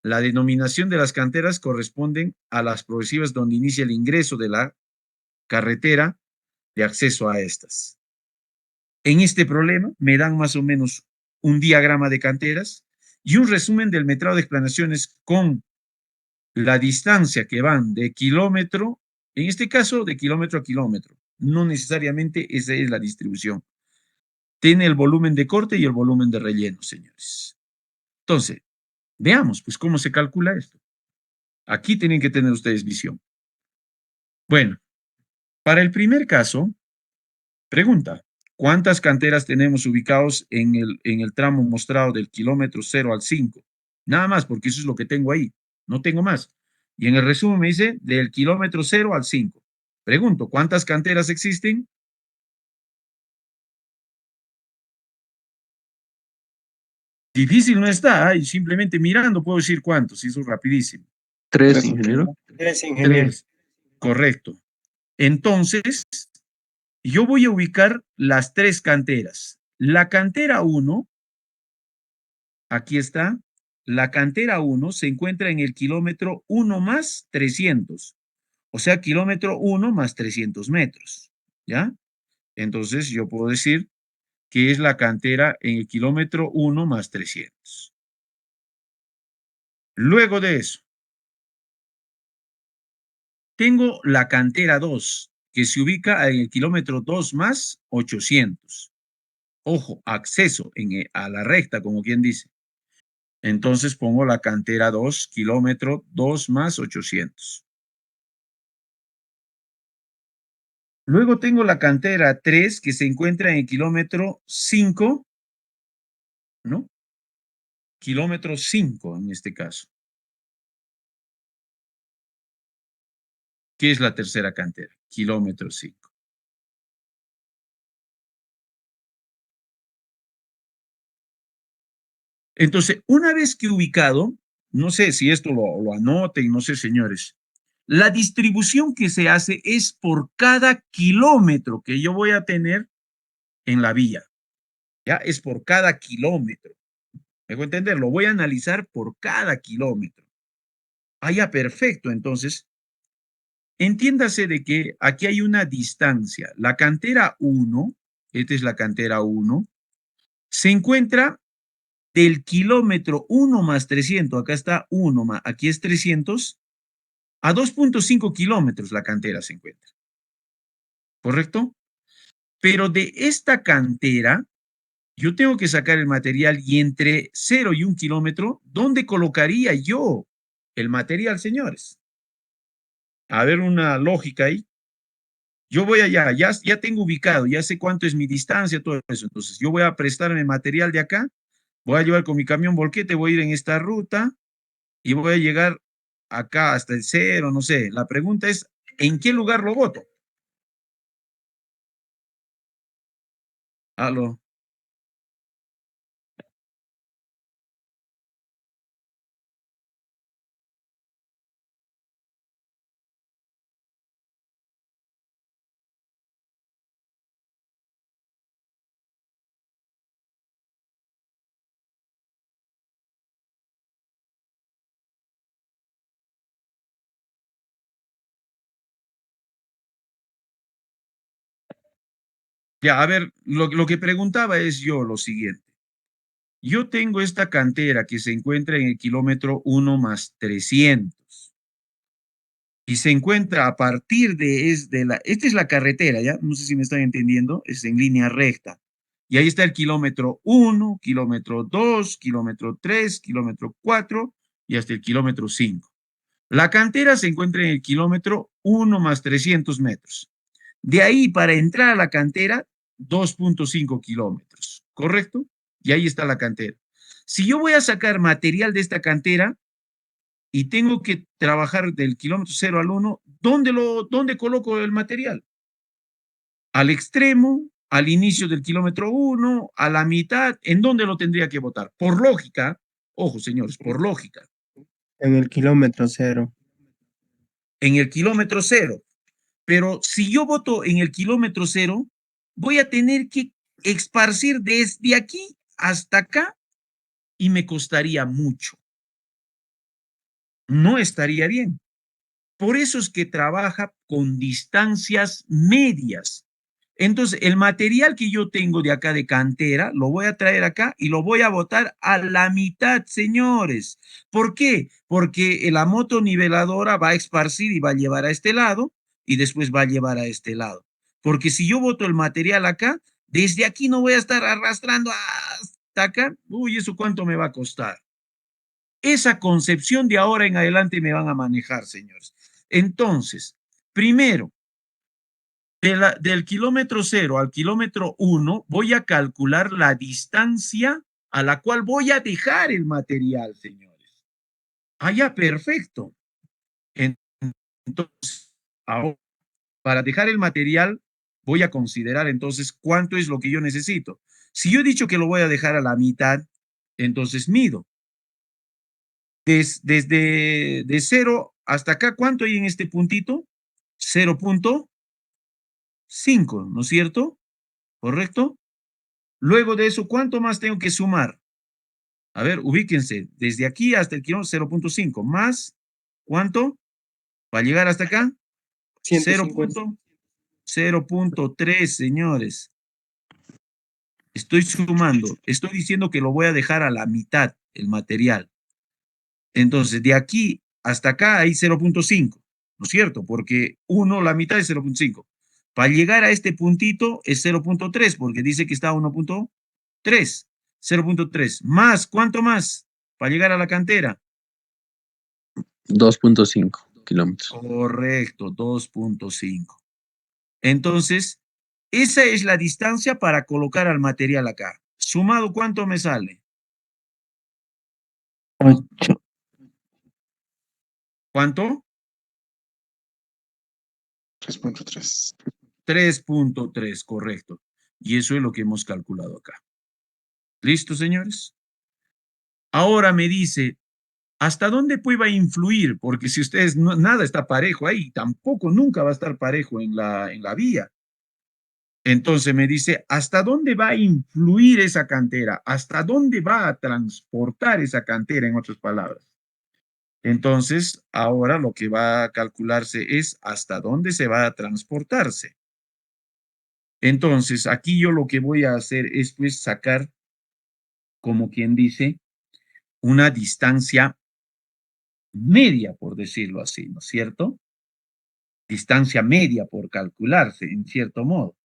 la denominación de las canteras corresponden a las progresivas donde inicia el ingreso de la carretera de acceso a estas. En este problema me dan más o menos un diagrama de canteras y un resumen del metrado de explanaciones con la distancia que van de kilómetro, en este caso de kilómetro a kilómetro. No necesariamente esa es la distribución. Tiene el volumen de corte y el volumen de relleno, señores. Entonces, veamos pues cómo se calcula esto. Aquí tienen que tener ustedes visión. Bueno, para el primer caso, pregunta, ¿cuántas canteras tenemos ubicados en el tramo mostrado del kilómetro 0 al 5? Nada más, porque eso es lo que tengo ahí. No tengo más. Y en el resumen me dice del kilómetro 0 al 5. Pregunto, ¿cuántas canteras existen? Difícil no está, y simplemente mirando puedo decir cuántos, y eso es rapidísimo. 3, ingeniero. 3, ingeniero. 3, correcto. Entonces, yo voy a ubicar las 3 canteras. La cantera 1, aquí está, la cantera 1 se encuentra en el kilómetro 1 más 300, o sea, kilómetro 1 más 300 metros, ¿ya? Entonces, yo puedo decir que es la cantera en el kilómetro 1 más 300. Luego de eso, tengo la cantera 2, que se ubica en el kilómetro 2 más 800. Ojo, acceso a la recta, como quien dice. Entonces pongo la cantera 2, kilómetro 2 más 800. Luego tengo la cantera 3, que se encuentra en el kilómetro 5, ¿no? Kilómetro 5 en este caso. ¿Qué es la tercera cantera? Kilómetro 5. Entonces, una vez que he ubicado, no sé si esto lo anoten, no sé, señores, la distribución que se hace es por cada kilómetro que yo voy a tener en la vía. Ya es por cada kilómetro. ¿Me hago entender? Lo voy a analizar por cada kilómetro. Ah, ya, perfecto. Entonces, entiéndase de que aquí hay una distancia. La cantera 1, esta es la cantera 1, se encuentra del kilómetro 1 más 300, acá está 1 más, aquí es 300, a 2.5 kilómetros la cantera se encuentra. ¿Correcto? Pero de esta cantera, yo tengo que sacar el material y entre 0 y 1 kilómetro, ¿dónde colocaría yo el material, señores? A ver, una lógica ahí. Yo voy allá, ya tengo ubicado, ya sé cuánto es mi distancia, todo eso. Entonces, yo voy a prestarme material de acá, voy a llevar con mi camión volquete, voy a ir en esta ruta y voy a llegar acá hasta el 0, no sé. La pregunta es, ¿en qué lugar lo boto? Aló. Ya, a ver, lo que preguntaba es yo lo siguiente. Yo tengo esta cantera que se encuentra en el kilómetro 1 más 300 y se encuentra a partir esta es la carretera, ¿ya? No sé si me están entendiendo, es en línea recta. Y ahí está el kilómetro 1, kilómetro 2, kilómetro 3, kilómetro 4 y hasta el kilómetro 5. La cantera se encuentra en el kilómetro 1 más 300 metros. De ahí para entrar a la cantera, 2.5 kilómetros, ¿correcto? Y ahí está la cantera. Si yo voy a sacar material de esta cantera y tengo que trabajar del kilómetro 0 al 1, ¿dónde coloco el material? ¿Al extremo? ¿Al inicio del kilómetro 1? ¿A la mitad? ¿En dónde lo tendría que botar? Por lógica, ojo señores, por lógica, En el kilómetro 0. en el kilómetro 0. Pero si yo voto en el kilómetro 0, voy a tener que esparcir desde aquí hasta acá y me costaría mucho. No estaría bien. Por eso es que trabaja con distancias medias. Entonces, el material que yo tengo de acá de cantera, lo voy a traer acá y lo voy a botar a la mitad, señores. ¿Por qué? Porque la motoniveladora va a esparcir y va a llevar a este lado y después va a llevar a este lado. Porque si yo boto el material acá, desde aquí no voy a estar arrastrando hasta acá. Uy, ¿eso cuánto me va a costar? Esa concepción de ahora en adelante me van a manejar, señores. Entonces, primero, del kilómetro 0 al kilómetro 1, voy a calcular la distancia a la cual voy a dejar el material, señores. Ah, ya, perfecto. Entonces, ahora, para dejar el material, voy a considerar entonces cuánto es lo que yo necesito. Si yo he dicho que lo voy a dejar a la mitad, entonces mido. Desde de 0 hasta acá, ¿cuánto hay en este puntito? 0.5, ¿no es cierto? ¿Correcto? Luego de eso, ¿cuánto más tengo que sumar? A ver, ubíquense, desde aquí hasta el kilómetro 0.5, más, ¿cuánto? Para llegar hasta acá, 150. 0.3, señores. Estoy sumando, estoy diciendo que lo voy a dejar a la mitad, el material. Entonces, de aquí hasta acá hay 0.5, ¿no es cierto? Porque 1, la mitad es 0.5. Para llegar a este puntito es 0.3, porque dice que está a 1.3. 0.3. Más, ¿cuánto más? Para llegar a la cantera. 2.5 kilómetros. Correcto, 2.5. Entonces, esa es la distancia para colocar al material acá. Sumado, ¿cuánto me sale? 8. ¿Cuánto? 3.3. 3.3, correcto. Y eso es lo que hemos calculado acá. ¿Listo, señores? Ahora me dice, ¿hasta dónde puede influir? Porque si ustedes, nada está parejo ahí, tampoco nunca va a estar parejo en la vía. Entonces me dice, ¿hasta dónde va a influir esa cantera? ¿Hasta dónde va a transportar esa cantera, en otras palabras? Entonces, ahora lo que va a calcularse es hasta dónde se va a transportarse. Entonces, aquí yo lo que voy a hacer es pues sacar, como quien dice, una distancia media, por decirlo así, ¿no es cierto? Distancia media por calcularse, en cierto modo.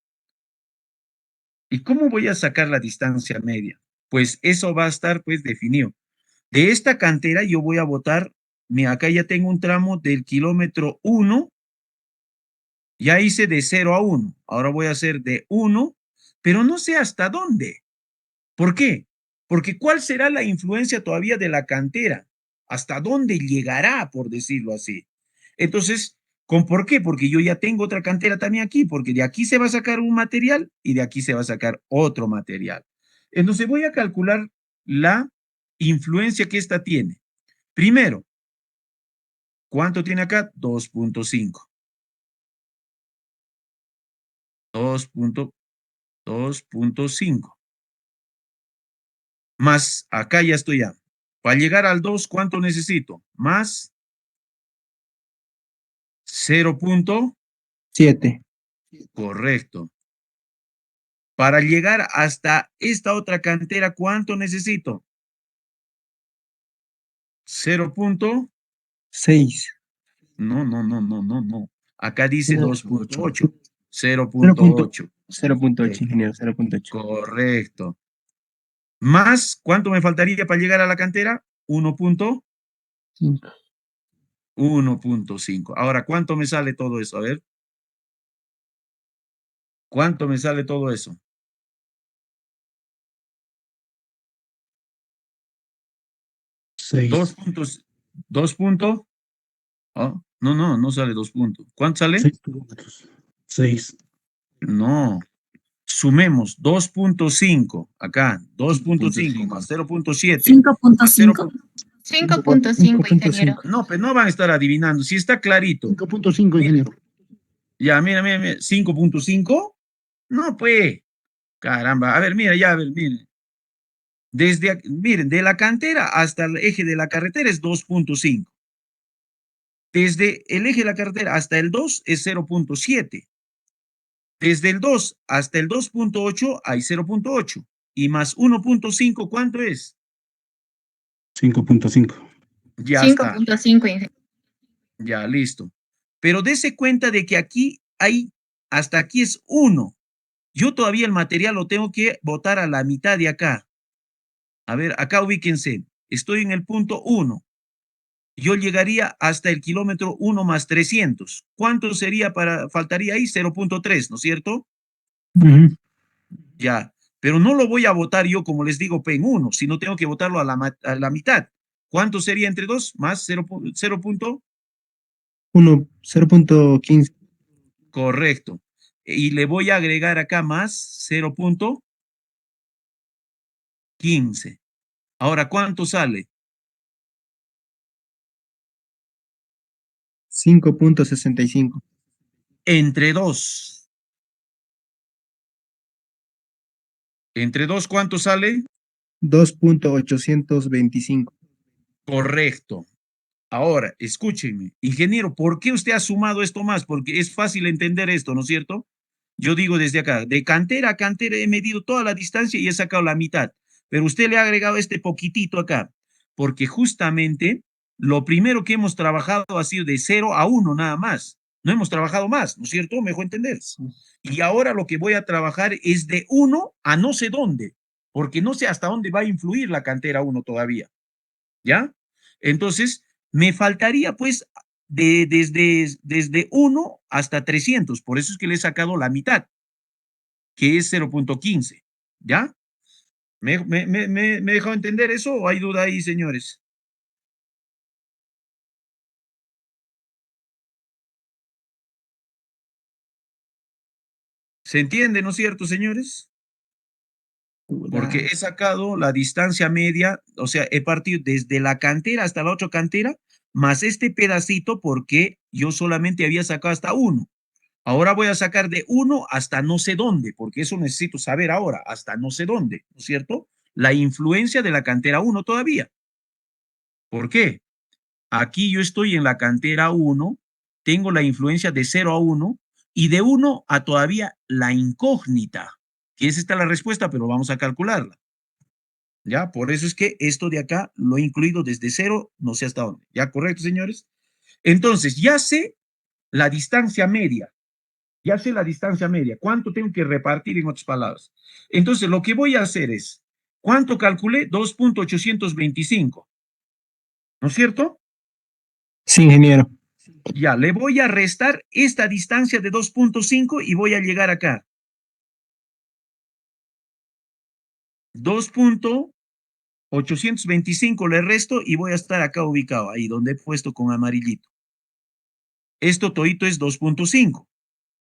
¿Y cómo voy a sacar la distancia media? Pues eso va a estar pues definido. De esta cantera yo voy a botar, mira, acá ya tengo un tramo del kilómetro 1, ya hice de 0 a 1, ahora voy a hacer de 1, pero no sé hasta dónde. ¿Por qué? Porque ¿cuál será la influencia todavía de la cantera? ¿Hasta dónde llegará, por decirlo así? Entonces, ¿Por qué? Porque yo ya tengo otra cantera también aquí, porque de aquí se va a sacar un material y de aquí se va a sacar otro material. Entonces voy a calcular la influencia que esta tiene. Primero, ¿cuánto tiene acá? 2.5. 2.5. Más, acá ya estoy ya. Para llegar al 2, ¿cuánto necesito? Más 0. 7. Correcto. Para llegar hasta esta otra cantera, ¿cuánto necesito? 0. 6. No. Acá dice 2.8. 0.8. 0.8. 0.8, ingeniero, 0.8. Correcto. Más, ¿cuánto me faltaría para llegar a la cantera? 1.5. Ahora, ¿cuánto me sale todo eso? A ver. ¿Cuánto me sale todo eso? 6. 2 puntos. 2 puntos. Oh, no sale 2 puntos. ¿Cuánto sale? 6 kilómetros. 6. No. Sumemos 2.5 acá, 2.5 más 0.7 más 0. 5.5. 5.5, ingeniero. No, pues no van a estar adivinando. Si está clarito. 5.5, ingeniero. Ya, mira. 5.5. No, pues. Caramba. A ver, mira, ya, a ver, miren. Miren, de la cantera hasta el eje de la carretera es 2.5. Desde el eje de la carretera hasta el 2 es 0.7. Desde el 2 hasta el 2.8 hay 0.8. Y más 1.5, ¿cuánto es? 5.5. Ya está, 5.5, ingeniero. ya listo. Pero dése cuenta de que aquí hay, hasta aquí es 1. Yo todavía el material lo tengo que botar a la mitad de acá. A ver, acá ubíquense. Estoy en el punto 1. Yo llegaría hasta el kilómetro 1 más 300. ¿Cuánto sería faltaría ahí? 0.3, ¿no es cierto? Ya, pero no lo voy a votar yo, como les digo, en 1, sino tengo que votarlo a la mitad. ¿Cuánto sería entre 2? Más 0. 0.15. Correcto. Y le voy a agregar acá más 0.15. Ahora, ¿cuánto sale? 5.65. Entre 2. Entre 2, ¿cuánto sale? 2.825. Correcto. Ahora, escúchenme, ingeniero, ¿por qué usted ha sumado esto más? Porque es fácil entender esto, ¿no es cierto? Yo digo desde acá, de cantera a cantera he medido toda la distancia y he sacado la mitad, pero usted le ha agregado este poquitito acá, porque justamente lo primero que hemos trabajado ha sido de 0 a 1 nada más. No hemos trabajado más, ¿no es cierto? ¿Me dejó entender? Y ahora lo que voy a trabajar es de 1 a no sé dónde, porque no sé hasta dónde va a influir la cantera 1 todavía. ¿Ya? Entonces, me faltaría pues desde 1 hasta 300, por eso es que le he sacado la mitad, que es 0.15, ¿ya? ¿Me dejó entender eso o hay duda ahí, señores? ¿Se entiende, no es cierto, señores? Porque he sacado la distancia media, o sea, he partido desde la cantera hasta la otra cantera, más este pedacito porque yo solamente había sacado hasta 1. Ahora voy a sacar de 1 hasta no sé dónde, porque eso necesito saber ahora, hasta no sé dónde, ¿no es cierto? La influencia de la cantera 1 todavía. ¿Por qué? Aquí yo estoy en la cantera 1, tengo la influencia de 0 a 1 y de 1 a todavía la incógnita, que es esta la respuesta, pero vamos a calcularla. ¿Ya? Por eso es que esto de acá lo he incluido desde 0, no sé hasta dónde. ¿Ya correcto, señores? Entonces, ya sé la distancia media. Ya sé la distancia media. ¿Cuánto tengo que repartir en otras palabras? Entonces, lo que voy a hacer es, ¿cuánto calculé? 2.825. ¿No es cierto? Sí, ingeniero. Ya, le voy a restar esta distancia de 2.5 y voy a llegar acá. 2.825 le resto y voy a estar acá ubicado, ahí donde he puesto con amarillito. Esto todito es 2.5.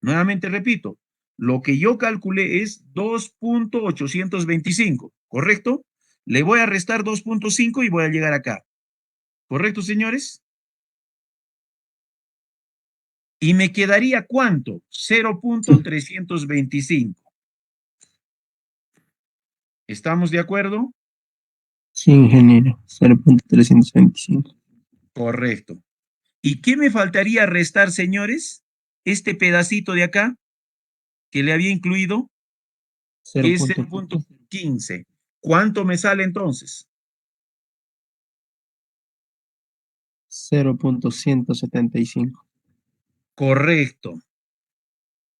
Nuevamente repito, lo que yo calculé es 2.825, ¿correcto? Le voy a restar 2.5 y voy a llegar acá. ¿Correcto, señores? Y me quedaría ¿cuánto? 0.325. ¿Estamos de acuerdo? Sí, ingeniero. 0.325. Correcto. ¿Y qué me faltaría restar, señores? Este pedacito de acá que le había incluido, que es 0.15. ¿Cuánto me sale entonces? 0.175. Correcto.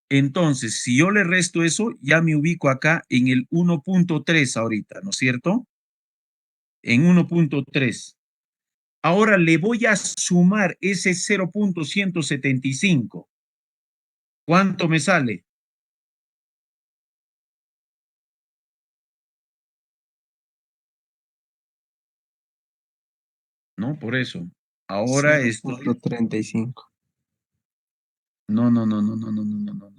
Entonces, si yo le resto eso, ya me ubico acá en el 1.3 ahorita, ¿no es cierto? En 1.3. Ahora le voy a sumar ese 0.175. ¿Cuánto me sale? ¿No? Por eso. Ahora estoy... 0.35. No, no, no, no, no, no, no, no, no, no.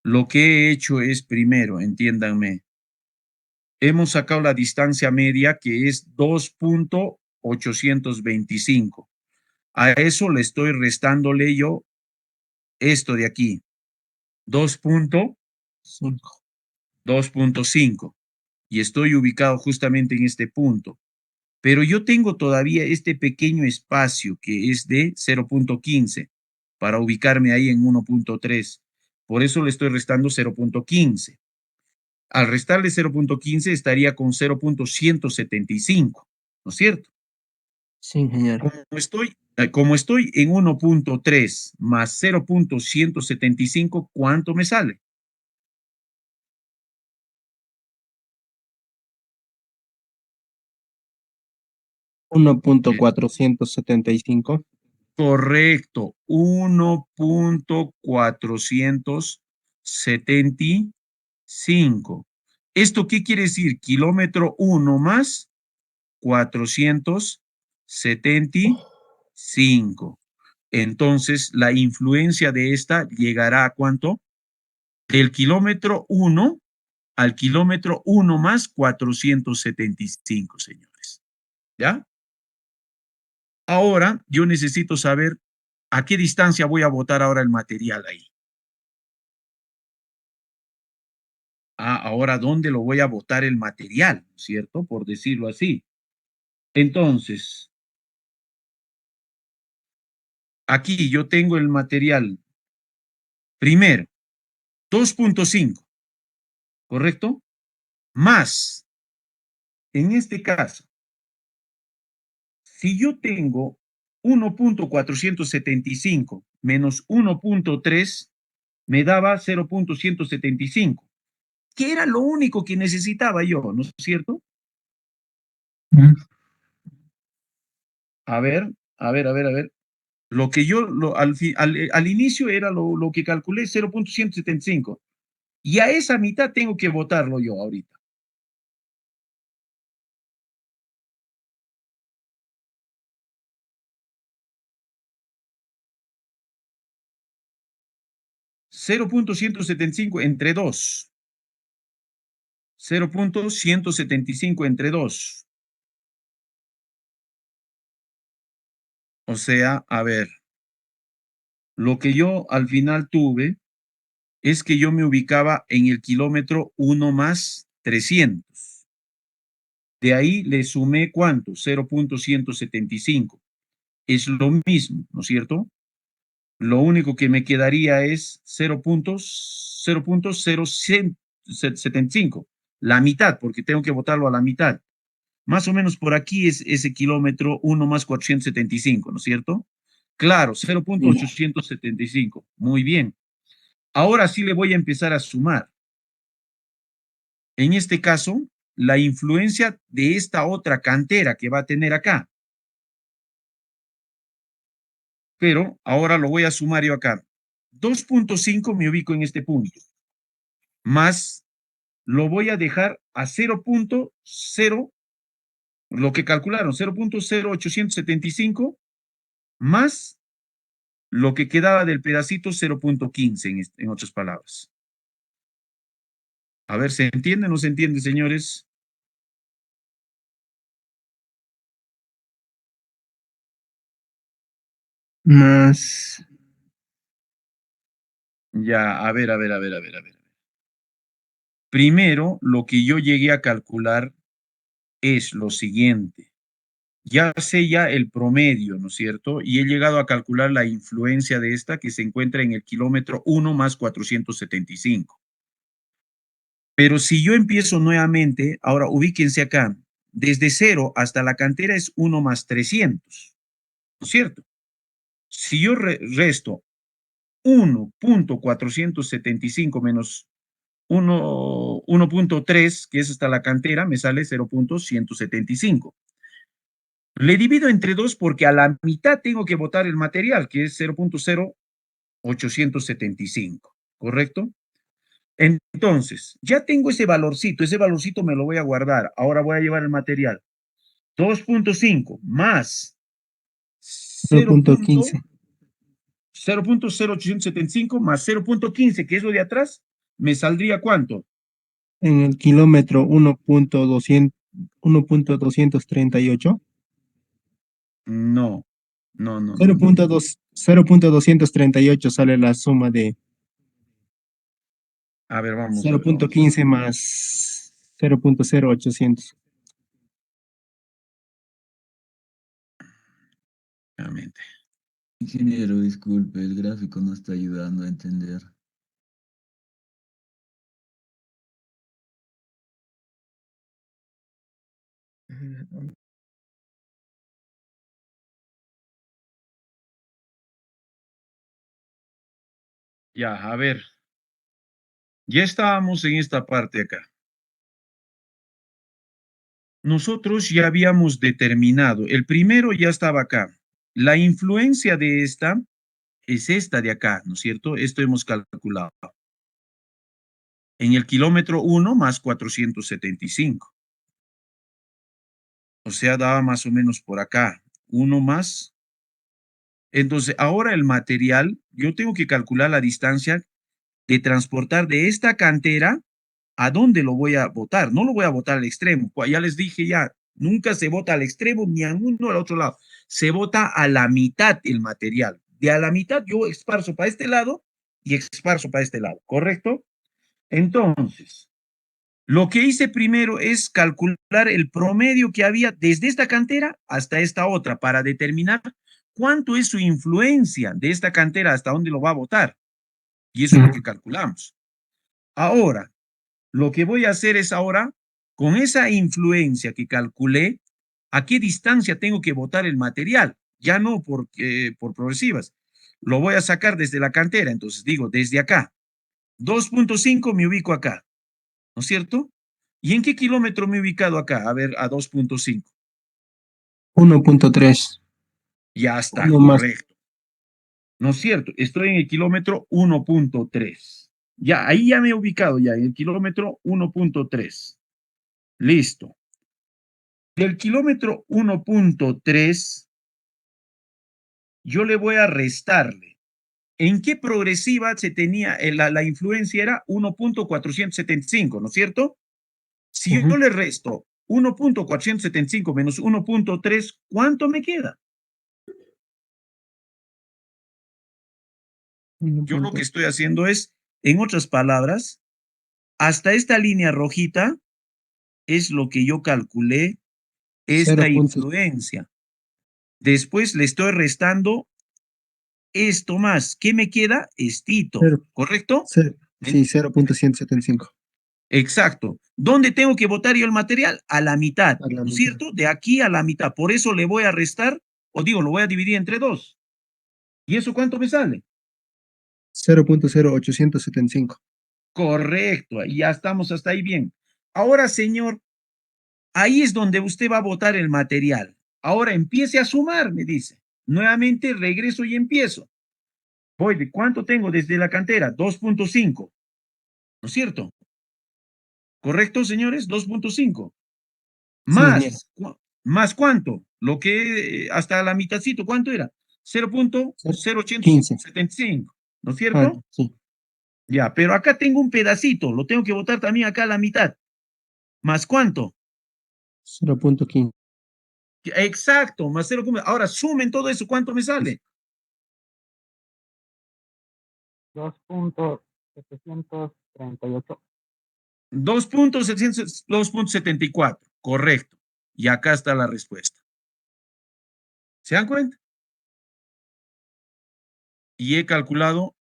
Lo que he hecho es primero, entiéndanme, hemos sacado la distancia media que es 2.825. A eso le estoy restándole yo esto de aquí, 5. 2.5. Y estoy ubicado justamente en este punto. Pero yo tengo todavía este pequeño espacio que es de 0.15 para ubicarme ahí en 1.3. Por eso le estoy restando 0.15. Al restarle 0.15 estaría con 0.175, ¿no es cierto? Sí, ingeniero. Como estoy en 1.3 más 0.175, ¿cuánto me sale? 1.475. Correcto, 1.475. ¿Esto qué quiere decir? Kilómetro 1 más 475. Entonces, la influencia de esta llegará a ¿cuánto? Del kilómetro 1 al kilómetro 1 más 475, señores. ¿Ya? Ahora, yo necesito saber a qué distancia voy a botar ahora el material ahí. Ahora, ¿dónde lo voy a botar el material? ¿Cierto? Por decirlo así. Entonces, aquí yo tengo el material. Primero, 2.5, ¿correcto? Más, en este caso, si yo tengo 1.475 menos 1.3, me daba 0.175, que era lo único que necesitaba yo, ¿no es cierto? A ver, a ver, a ver, a ver. Lo que yo al inicio era lo que calculé, 0.175. Y a esa mitad tengo que votarlo yo ahorita. $0.175 entre 2. 0.175 entre 2. O sea, a ver, lo que yo al final tuve es que yo me ubicaba en el kilómetro 1 más 300. De ahí le sumé ¿cuánto? 0.175. Es lo mismo, ¿no es cierto? Lo único que me quedaría es 0.075, la mitad, porque tengo que botarlo a la mitad. Más o menos por aquí es ese kilómetro 1 más 475, ¿no es cierto? Claro, 0.875. Muy bien. Ahora sí le voy a empezar a sumar. En este caso, la influencia de esta otra cantera que va a tener acá. Pero ahora lo voy a sumar yo acá. 2.5 me ubico en este punto. Más lo voy a dejar a 0.0, lo que calcularon, 0.0875 más lo que quedaba del pedacito 0.15 en otras palabras. A ver, ¿se entiende o no se entiende, señores? Más. Ya, a ver, a ver, a ver, a ver, a ver. Primero, lo que yo llegué a calcular es lo siguiente. Ya sé ya el promedio, ¿no es cierto? Y he llegado a calcular la influencia de esta que se encuentra en el kilómetro 1 más 475. Pero si yo empiezo nuevamente, ahora ubíquense acá, desde 0 hasta la cantera es 1 más 300, ¿no es cierto? Si yo resto 1.475 menos 1.3, que es hasta la cantera, me sale 0.175. Le divido entre 2 porque a la mitad tengo que botar el material, que es 0.0875, ¿correcto? Entonces, ya tengo ese valorcito me lo voy a guardar. Ahora voy a llevar el material. 2.5 más 0.15. 0.0875 más 0.15, que es lo de atrás, ¿me saldría cuánto? En el kilómetro 1.238. No, no, no, no. 0.238 sale la suma de A ver, vamos a ver. 0.15 más 0.0800. Nuevamente. Ingeniero, disculpe, el gráfico no está ayudando a entender. Ya, a ver. Ya estábamos en esta parte acá. Nosotros ya habíamos determinado, el primero ya estaba acá. La influencia de esta es esta de acá, ¿no es cierto? Esto hemos calculado. En el kilómetro 1 más 475. O sea, daba más o menos por acá. 1 más. Entonces, ahora el material, yo tengo que calcular la distancia de transportar de esta cantera a dónde lo voy a botar. No lo voy a botar al extremo. Ya les dije ya, nunca se bota al extremo ni a uno al otro lado. Se bota a la mitad el material. De a la mitad yo esparzo para este lado y esparzo para este lado, ¿correcto? Entonces, lo que hice primero es calcular el promedio que había desde esta cantera hasta esta otra para determinar cuánto es su influencia de esta cantera hasta dónde lo va a botar. Y eso es lo que calculamos. Ahora, lo que voy a hacer es ahora, con esa influencia que calculé, ¿a qué distancia tengo que botar el material? Ya no por progresivas. Lo voy a sacar desde la cantera, entonces digo, desde acá. 2.5 me ubico acá, ¿no es cierto? ¿Y en qué kilómetro me he ubicado acá? A ver, a 2.5. 1.3. Ya está, Uno más. correcto. ¿No es cierto? Estoy en el kilómetro 1.3. Ya, ahí ya me he ubicado ya, en el kilómetro 1.3. Listo. Del kilómetro 1.3, yo le voy a restarle. ¿En qué progresiva se tenía, la influencia era 1.475, ¿no es cierto? Si yo le resto 1.475 menos 1.3, ¿cuánto me queda? Yo lo que estoy haciendo es, en otras palabras, hasta esta línea rojita es lo que yo calculé esta influencia. Después le estoy restando esto más. ¿Qué me queda? Estito, ¿correcto? Sí, 0.175. Exacto. ¿Dónde tengo que botar yo el material? A la mitad, A la ¿no es mitad. cierto? De aquí a la mitad. Por eso le voy a restar, o digo, lo voy a dividir entre 2. ¿Y eso cuánto me sale? 0.0875. Correcto, y ya estamos hasta ahí bien. Ahora, señor, ahí es donde usted va a botar el material. Ahora empiece a sumar, me dice. Nuevamente regreso y empiezo. Voy, ¿de cuánto tengo desde la cantera? 2.5, ¿no es cierto? ¿Correcto, señores? 2.5. Sí, ingeniero. Más, ¿más cuánto? Lo que hasta la mitadcito, ¿cuánto era? 0.0875, ¿no es cierto? Ah, sí. Ya, pero acá tengo un pedacito, lo tengo que botar también acá a la mitad. ¿Más cuánto? 0.15. Exacto, más 0. Ahora sumen todo eso, ¿cuánto me sale? 2.738. 2.74, correcto. Y acá está la respuesta. ¿Se dan cuenta? Y he calculado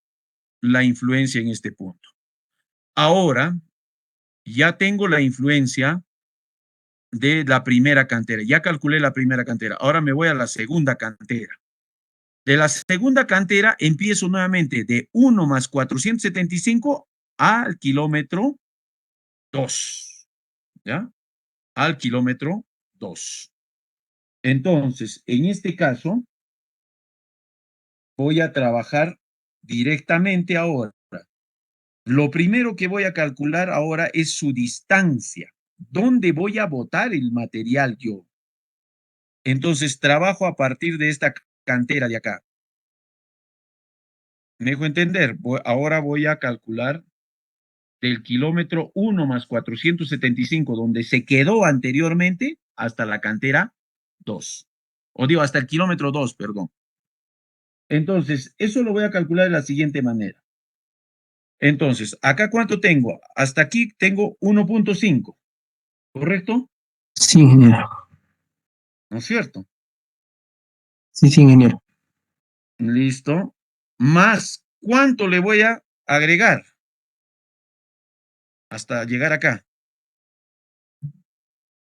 la influencia en este punto. Ahora, ya tengo la influencia de la primera cantera. Ya calculé la primera cantera. Ahora me voy a la segunda cantera. De la segunda cantera empiezo nuevamente de 1 más 475 al kilómetro 2. ¿Ya? Al kilómetro 2. Entonces, en este caso, voy a trabajar directamente ahora. Lo primero que voy a calcular ahora es su distancia. ¿Dónde voy a botar el material yo? Entonces, trabajo a partir de esta cantera de acá. ¿Me dejo entender? Ahora voy a calcular del kilómetro 1 más 475, donde se quedó anteriormente, hasta la cantera 2. O digo, hasta el kilómetro 2, perdón. Entonces, eso lo voy a calcular de la siguiente manera. Entonces, ¿acá cuánto tengo? Hasta aquí tengo 1.5, ¿correcto? Sí, ingeniero. ¿No es cierto? Sí, ingeniero. Listo. Más, ¿cuánto le voy a agregar? Hasta llegar acá.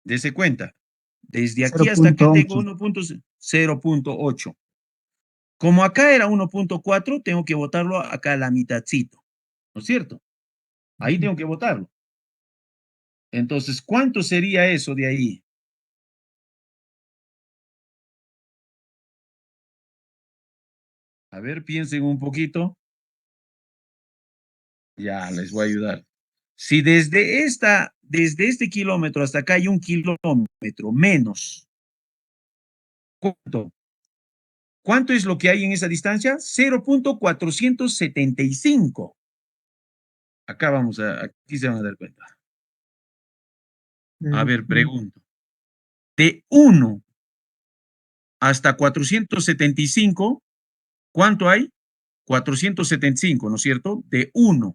Dese cuenta. Desde aquí hasta aquí tengo 0.8. Como acá era 1.4, tengo que botarlo acá a la mitadcito. ¿No es cierto? Ahí tengo que botarlo. Entonces, ¿cuánto sería eso de ahí? A ver, piensen un poquito. Ya, les voy a ayudar. Si desde este kilómetro hasta acá hay 1 kilómetro menos, ¿cuánto? ¿Cuánto es lo que hay en esa distancia? 0.475. Acá aquí se van a dar cuenta. A ver, pregunto. De 1 hasta 475, ¿cuánto hay? 475, ¿no es cierto? De 1.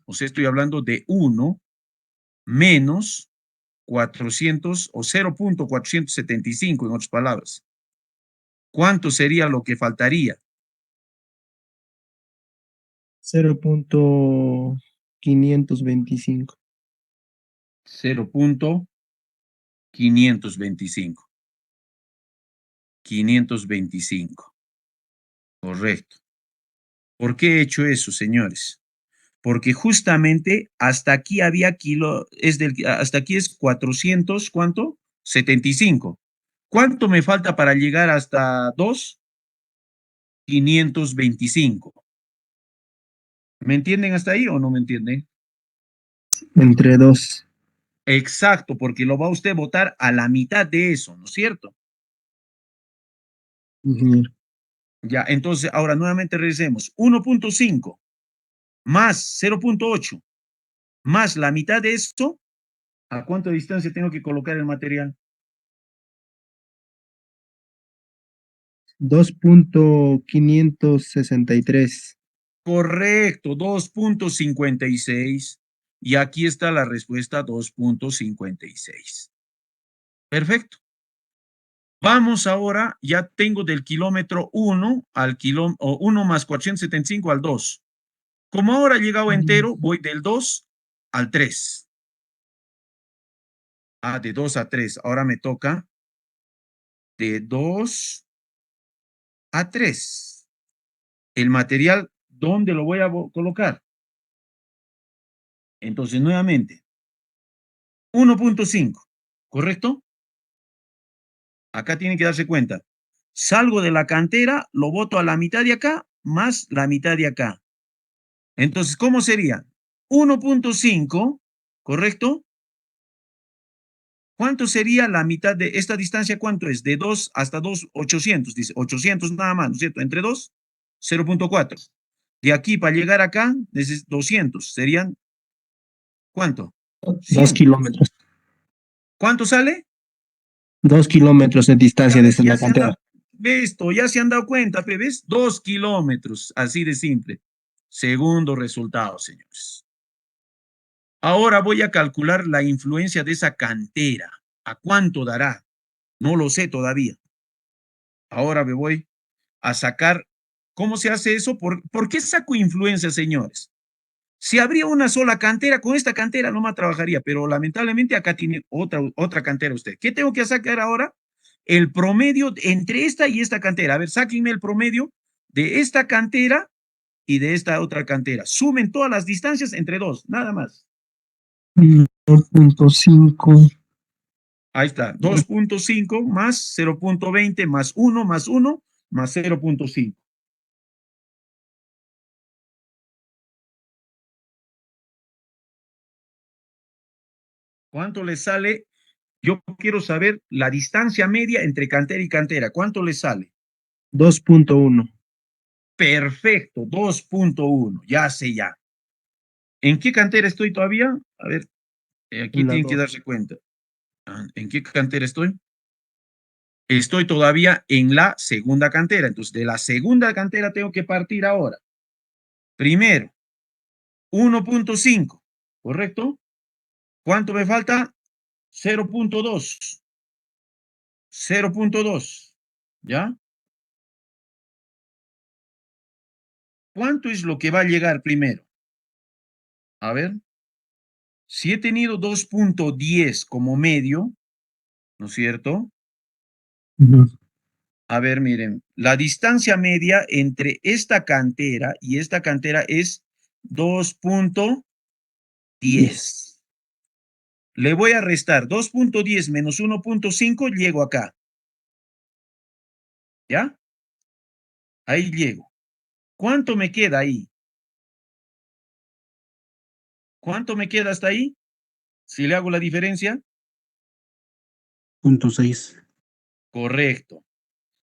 O sea, estoy hablando de 1 menos 400 o 0.475, en otras palabras. ¿Cuánto sería lo que faltaría? 0.525. 0.525. 525. Correcto. ¿Por qué he hecho eso, señores? Porque justamente hasta aquí había hasta aquí es 400, ¿cuánto? 75. ¿Cuánto me falta para llegar hasta 2? 525. ¿Me entienden hasta ahí o no me entienden? Entre 2. Exacto, porque lo va usted a botar a la mitad de eso, ¿no es cierto? Ingeniero. Ya, entonces ahora nuevamente regresemos. 1.5 más 0.8 más la mitad de esto, ¿a cuánta distancia tengo que colocar el material? 2.563. Correcto, 2.56. Y aquí está la respuesta, 2.56. Perfecto. Vamos ahora, ya tengo del kilómetro 1 al kilómetro 1 más 475 al 2. Como ahora he llegado entero, voy del 2 al 3. Ah, de 2 a 3. Ahora me toca de 2 a 3. El material, ¿dónde lo voy a colocar? Entonces, nuevamente, 1.5, ¿correcto? Acá tienen que darse cuenta. Salgo de la cantera, lo boto a la mitad de acá, más la mitad de acá. Entonces, ¿cómo sería? 1.5, ¿correcto? ¿Cuánto sería la mitad de esta distancia? ¿Cuánto es? De 2 hasta 2, 800. Dice 800 nada más, ¿no es cierto? Entre 2, 0.4. De aquí para llegar acá, es 200. ¿Serían cuánto? 2 kilómetros. ¿Cuánto sale? 2 kilómetros de distancia desde la cantera. Esto, ya se han dado cuenta, pe, ¿ves? 2 kilómetros, así de simple. Segundo resultado, señores. Ahora voy a calcular la influencia de esa cantera. ¿A cuánto dará? No lo sé todavía. Ahora me voy a sacar. ¿Cómo se hace eso? ¿Por qué saco influencia, señores? Si habría una sola cantera, con esta cantera nomás trabajaría, pero lamentablemente acá tiene otra cantera usted. ¿Qué tengo que sacar ahora? El promedio entre esta y esta cantera. A ver, sáquenme el promedio de esta cantera y de esta otra cantera. Sumen todas las distancias entre dos, nada más. 0.5. Ahí está, 2.5 más 0.20 más 1 más 1 más 0.5. ¿Cuánto le sale? Yo quiero saber la distancia media entre cantera y cantera. ¿Cuánto le sale? 2.1. Perfecto, 2.1. Ya sé ya. ¿En qué cantera estoy todavía? A ver, aquí En la tienen que 2. darse cuenta. ¿En qué cantera estoy? Estoy todavía en la segunda cantera. Entonces, de la segunda cantera tengo que partir ahora. Primero, 1.5, ¿correcto? ¿Cuánto me falta? 0.2. 0.2. ¿Ya? ¿Cuánto es lo que va a llegar primero? A ver. Si he tenido 2.10 como medio, ¿no es cierto? A ver, miren, la distancia media entre esta cantera y esta cantera es 2.10. Le voy a restar 2.10 menos 1.5, llego acá. ¿Ya? Ahí llego. ¿Cuánto me queda ahí? ¿Cuánto me queda hasta ahí? Si le hago la diferencia. 0.6. Correcto.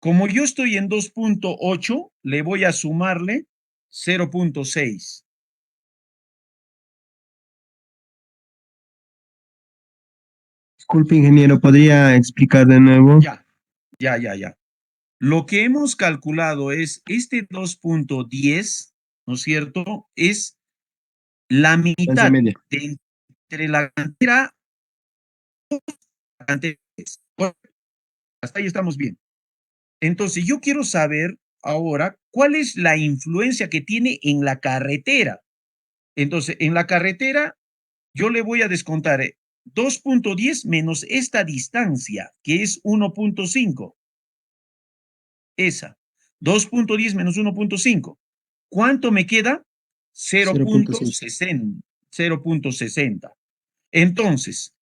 Como yo estoy en 2.8, le voy a sumarle 0.6. Disculpe, ingeniero, ¿podría explicar de nuevo? Ya. Lo que hemos calculado es este 2.10, ¿no es cierto? Es la Distancia mitad media. entre la cantera y la cantera. Bueno, hasta ahí estamos bien. Entonces, yo quiero saber ahora cuál es la influencia que tiene en la carretera. Entonces, en la carretera, yo le voy a descontar 2.10 menos esta distancia, que es 1.5. Esa. 2.10 menos 1.5. ¿Cuánto me queda? 0.60. 0.60. Entonces,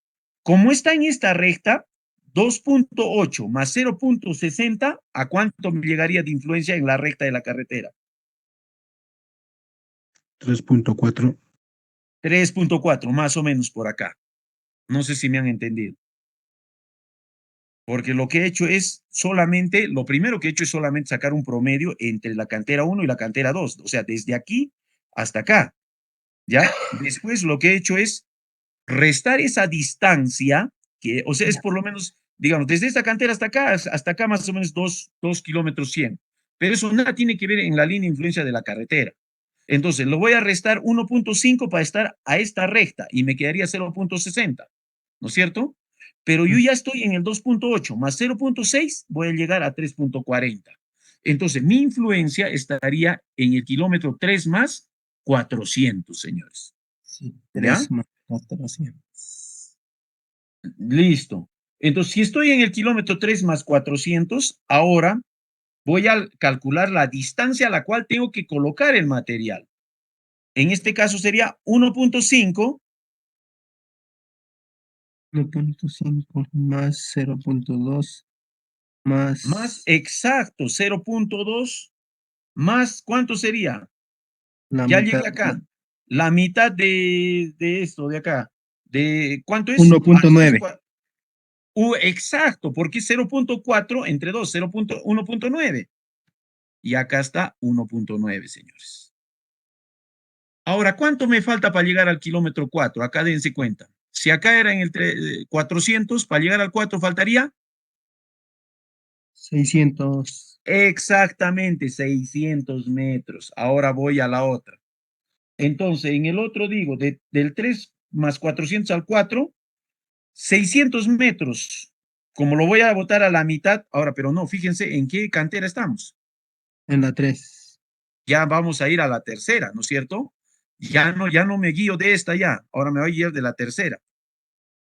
como está en esta recta, 2.8 más 0.60, ¿a cuánto me llegaría de influencia en la recta de la carretera? 3.4. 3.4, más o menos por acá. No sé si me han entendido. Porque lo que he hecho es solamente, lo primero que he hecho es solamente sacar un promedio entre la cantera 1 y la cantera 2. O sea, desde aquí hasta acá. ¿Ya? Después lo que he hecho es restar esa distancia, que, o sea, es por lo menos, digamos, desde esta cantera hasta acá más o menos 2 kilómetros 100. Pero eso nada tiene que ver en la línea de influencia de la carretera. Entonces, lo voy a restar 1.5 para estar a esta recta y me quedaría 0.60, ¿no es cierto? Pero yo ya estoy en el 2.8 más 0.6, voy a llegar a 3.40. Entonces, mi influencia estaría en el kilómetro 3 más 400, señores. Sí, ¿Ya? 3 más 400. Listo. Entonces, si estoy en el kilómetro 3 más 400, ahora voy a calcular la distancia a la cual tengo que colocar el material. En este caso sería 1.5 1.5 más 0.2 más más exacto 0.2 más, ¿cuánto sería? la Ya mitad. llegué acá. La mitad de esto de acá. ¿De cuánto es? 1.9. Exacto, porque 0.4 entre 2, 1.9. Y acá está 1.9, señores. Ahora, ¿cuánto me falta para llegar al kilómetro 4? Acá dense cuenta. Si acá era en el 400, para llegar al 4 faltaría 600. exactamente 600 metros. Ahora voy a la otra. Entonces, en el otro digo, del 3 más 400 al 4, 600 metros. Como lo voy a botar a la mitad, ahora, pero no, fíjense en qué cantera estamos. En la 3. Ya vamos a ir a la tercera, ¿no es cierto? Ya no me guío de esta ya, ahora me voy a guiar de la tercera,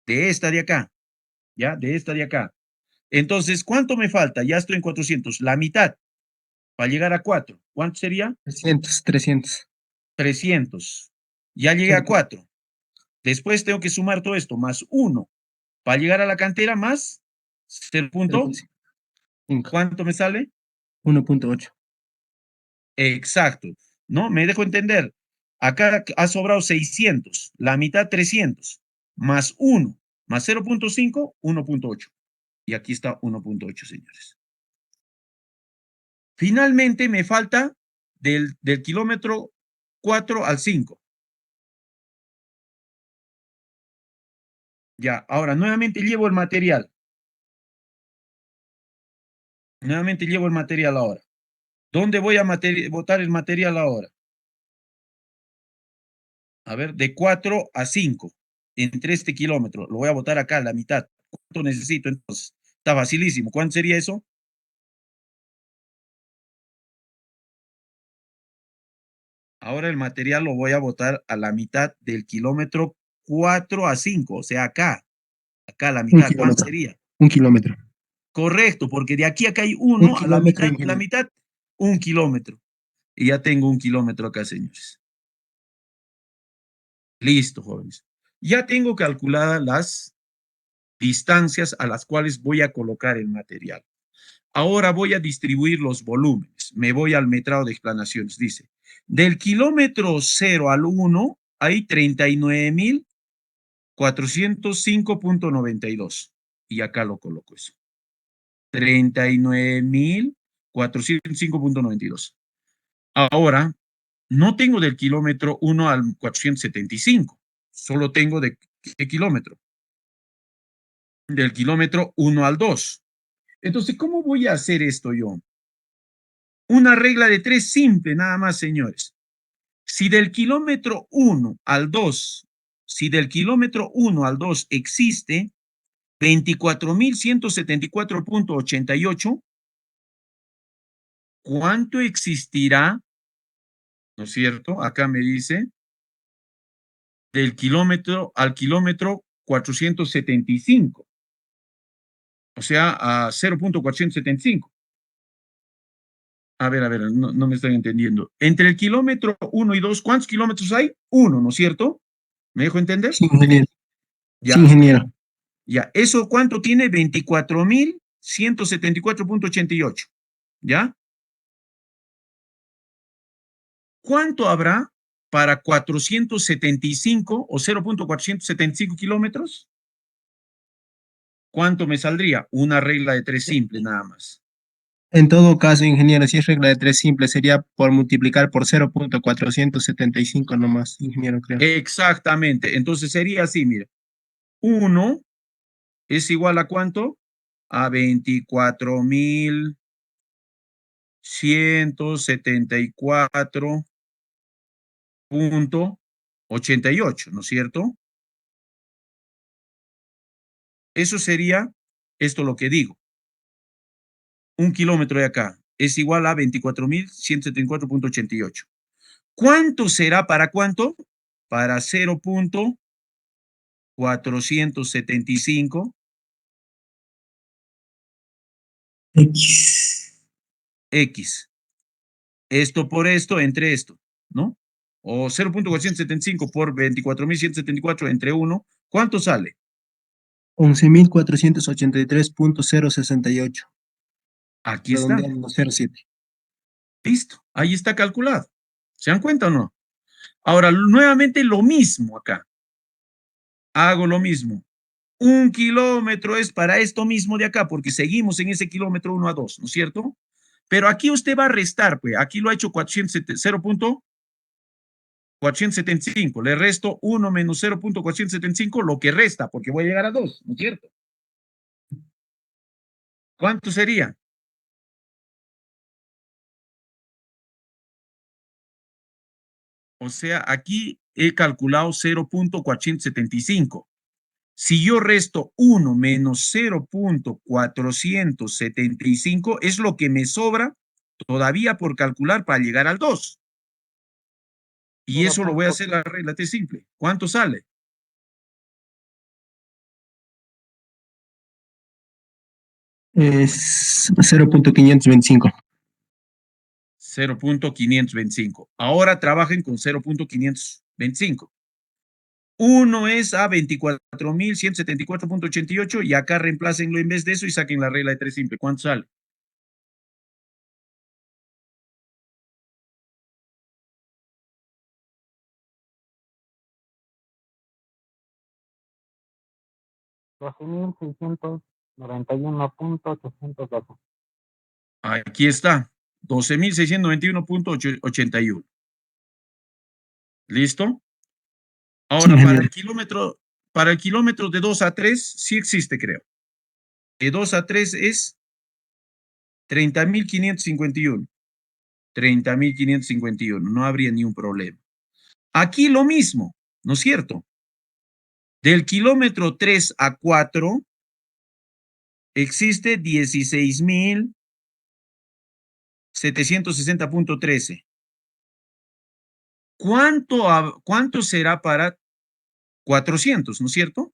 de esta de acá, ya, de esta de acá. Entonces, ¿cuánto me falta? Ya estoy en 400, la mitad, para llegar a 4. ¿Cuánto sería? 300. 300. Ya llegué a 4. Después tengo que sumar todo esto, más 1, para llegar a la cantera, más 0. 5. ¿Cuánto me sale? 1.8. Exacto. ¿No? Me dejo entender. Acá ha sobrado 600, la mitad 300, más 1, más 0.5, 1.8. Y aquí está 1.8, señores. Finalmente me falta del kilómetro 4 al 5. Ya, ahora nuevamente llevo el material. Nuevamente llevo el material ahora. ¿Dónde voy a botar el material ahora? A ver, de 4 a 5, entre este kilómetro. Lo voy a botar acá, la mitad. ¿Cuánto necesito entonces? Está facilísimo. ¿Cuánto sería eso? Ahora el material lo voy a botar a la mitad del kilómetro 4 a 5, o sea, acá. Acá a la mitad. ¿Cuánto sería? 1 kilómetro. Correcto, porque de aquí a acá hay 1 1 a la kilómetro, mitad, ingeniero. 1 kilómetro. Y ya tengo 1 kilómetro acá, señores. Listo, jóvenes. Ya tengo calculadas las distancias a las cuales voy a colocar el material. Ahora voy a distribuir los volúmenes. Me voy al metrado de explanaciones. Dice, del kilómetro 0 al 1 hay 39.405.92. Y acá lo coloco eso. 39.405.92. Ahora, no tengo del kilómetro 1 al 475. Solo tengo de qué kilómetro. Del kilómetro 1 al 2. Entonces, ¿cómo voy a hacer esto yo? Una regla de 3 simple, nada más, señores. Si del kilómetro 1 al 2, si del kilómetro 1 al 2 existe 24.174.88, ¿cuánto existirá? ¿No es cierto? Acá me dice del kilómetro al kilómetro 475. O sea, a 0.475. A ver, no me estoy entendiendo. Entre el kilómetro 1 y 2, ¿cuántos kilómetros hay? 1, ¿no es cierto? ¿Me dejo entender? Sí, ingeniero. Ya. Sí, ingeniero. Ya. ¿Eso cuánto tiene? 24.174.88. ¿Ya? ¿Cuánto habrá para 475 o 0.475 kilómetros? ¿Cuánto me saldría? Una regla de 3 simple, nada más. En todo caso, ingeniero, si es regla de 3 simple, sería por multiplicar por 0.475 nomás, ingeniero, creo. Exactamente. Entonces sería así, mira. 1 es igual a ¿cuánto? A 24.174.88, ¿no es cierto? Eso sería, esto lo que digo. 1 kilómetro de acá es igual a 24.174.88. ¿Cuánto será para cuánto? Para 0.475 X. Esto por esto entre esto, ¿no? O 0.475 por 24.174 entre 1. ¿Cuánto sale? 11.483.068. Aquí está. Redondeando 0.7. Listo. Ahí está calculado. ¿Se dan cuenta o no? Ahora, nuevamente lo mismo acá. Hago lo mismo. 1 kilómetro es para esto mismo de acá, porque seguimos en ese kilómetro 1 a 2, ¿no es cierto? Pero aquí usted va a restar, pues, aquí lo ha hecho 0.475, le resto 1 menos 0.475, lo que resta, porque voy a llegar a 2, ¿no es cierto? ¿Cuánto sería? O sea, aquí he calculado 0.475. Si yo resto 1 menos 0.475, es lo que me sobra todavía por calcular para llegar al 2. Y eso lo voy a hacer la regla T simple. ¿Cuánto sale? Es 0.525. 0.525. Ahora trabajen con 0.525. Uno es a 24.174.88 y acá reemplácenlo en vez de eso y saquen la regla de 3 simple. ¿Cuánto sale? $12,691.812. Aquí está. 12.691.81. ¿Listo? Ahora, Sí, para el kilómetro de 2 a 3, sí existe, creo. De 2 a 3 es 30.551. 30.551. No habría ni un problema. Aquí lo mismo, ¿no es cierto? Del kilómetro 3 a 4 existe 16.760.13. ¿Cuánto será para 400, ¿no es cierto?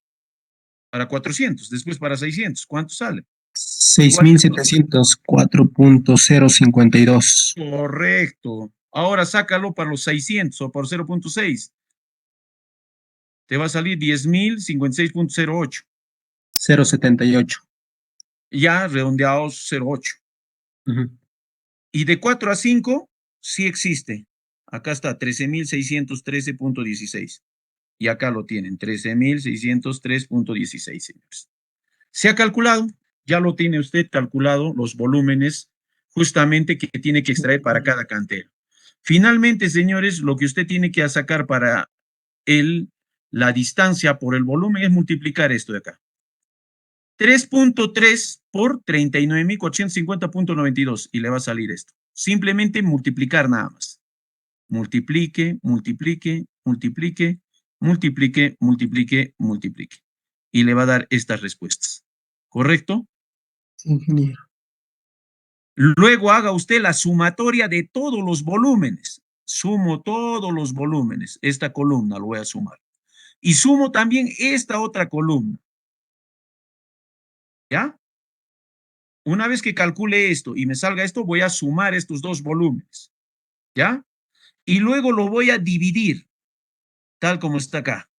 Para 400, después para 600, ¿cuánto sale? 6.704.052. Correcto. Ahora sácalo para los 600 o por 0.6. Te va a salir 10.056.08. 0.78. Ya redondeados 0.8. Y de 4 a 5, sí existe. Acá está, 13.613.16. Y acá lo tienen, 13.603.16, señores. Se ha calculado, ya lo tiene usted calculado, los volúmenes justamente que tiene que extraer para cada cantera. Finalmente, señores, lo que usted tiene que sacar para la distancia por el volumen es multiplicar esto de acá. 3.3 por 39.450.92 y le va a salir esto. Simplemente multiplicar nada más. Multiplique, multiplique, multiplique, multiplique, multiplique, multiplique. Y le va a dar estas respuestas. ¿Correcto? Sí, ingeniero. Luego haga usted la sumatoria de todos los volúmenes. Sumo todos los volúmenes. Esta columna lo voy a sumar. Y sumo también esta otra columna. ¿Ya? Una vez que calcule esto y me salga esto, voy a sumar estos dos volúmenes. ¿Ya? Y luego lo voy a dividir, tal como está acá.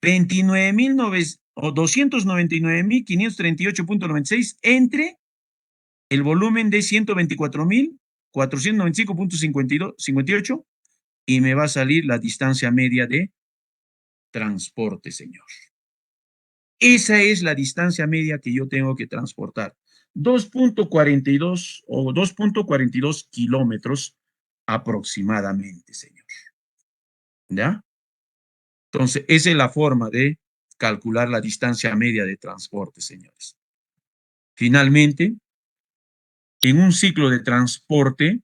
299.538.96 entre el volumen de 124.495.58 y me va a salir la distancia media de transporte, señor. Esa es la distancia media que yo tengo que transportar. 2.42 o 2.42 kilómetros aproximadamente, señor. ¿Ya? Entonces, esa es la forma de calcular la distancia media de transporte, señores. Finalmente, en un ciclo de transporte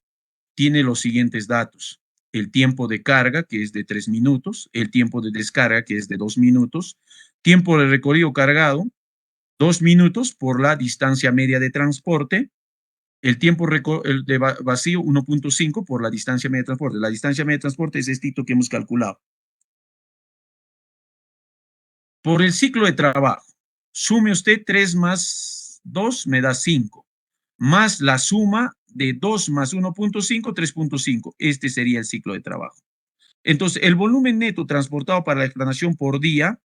tiene los siguientes datos. El tiempo de carga, que es de 3 minutos, el tiempo de descarga, que es de 2 minutos, tiempo de recorrido cargado, 2 minutos por la distancia media de transporte, el tiempo de vacío 1.5 por la distancia media de transporte. La distancia media de transporte es esto que hemos calculado. Por el ciclo de trabajo, sume usted 3 más 2 me da 5, más la suma de 2 más 1.5, 3.5. Este sería el ciclo de trabajo. Entonces, el volumen neto transportado para la explanación por día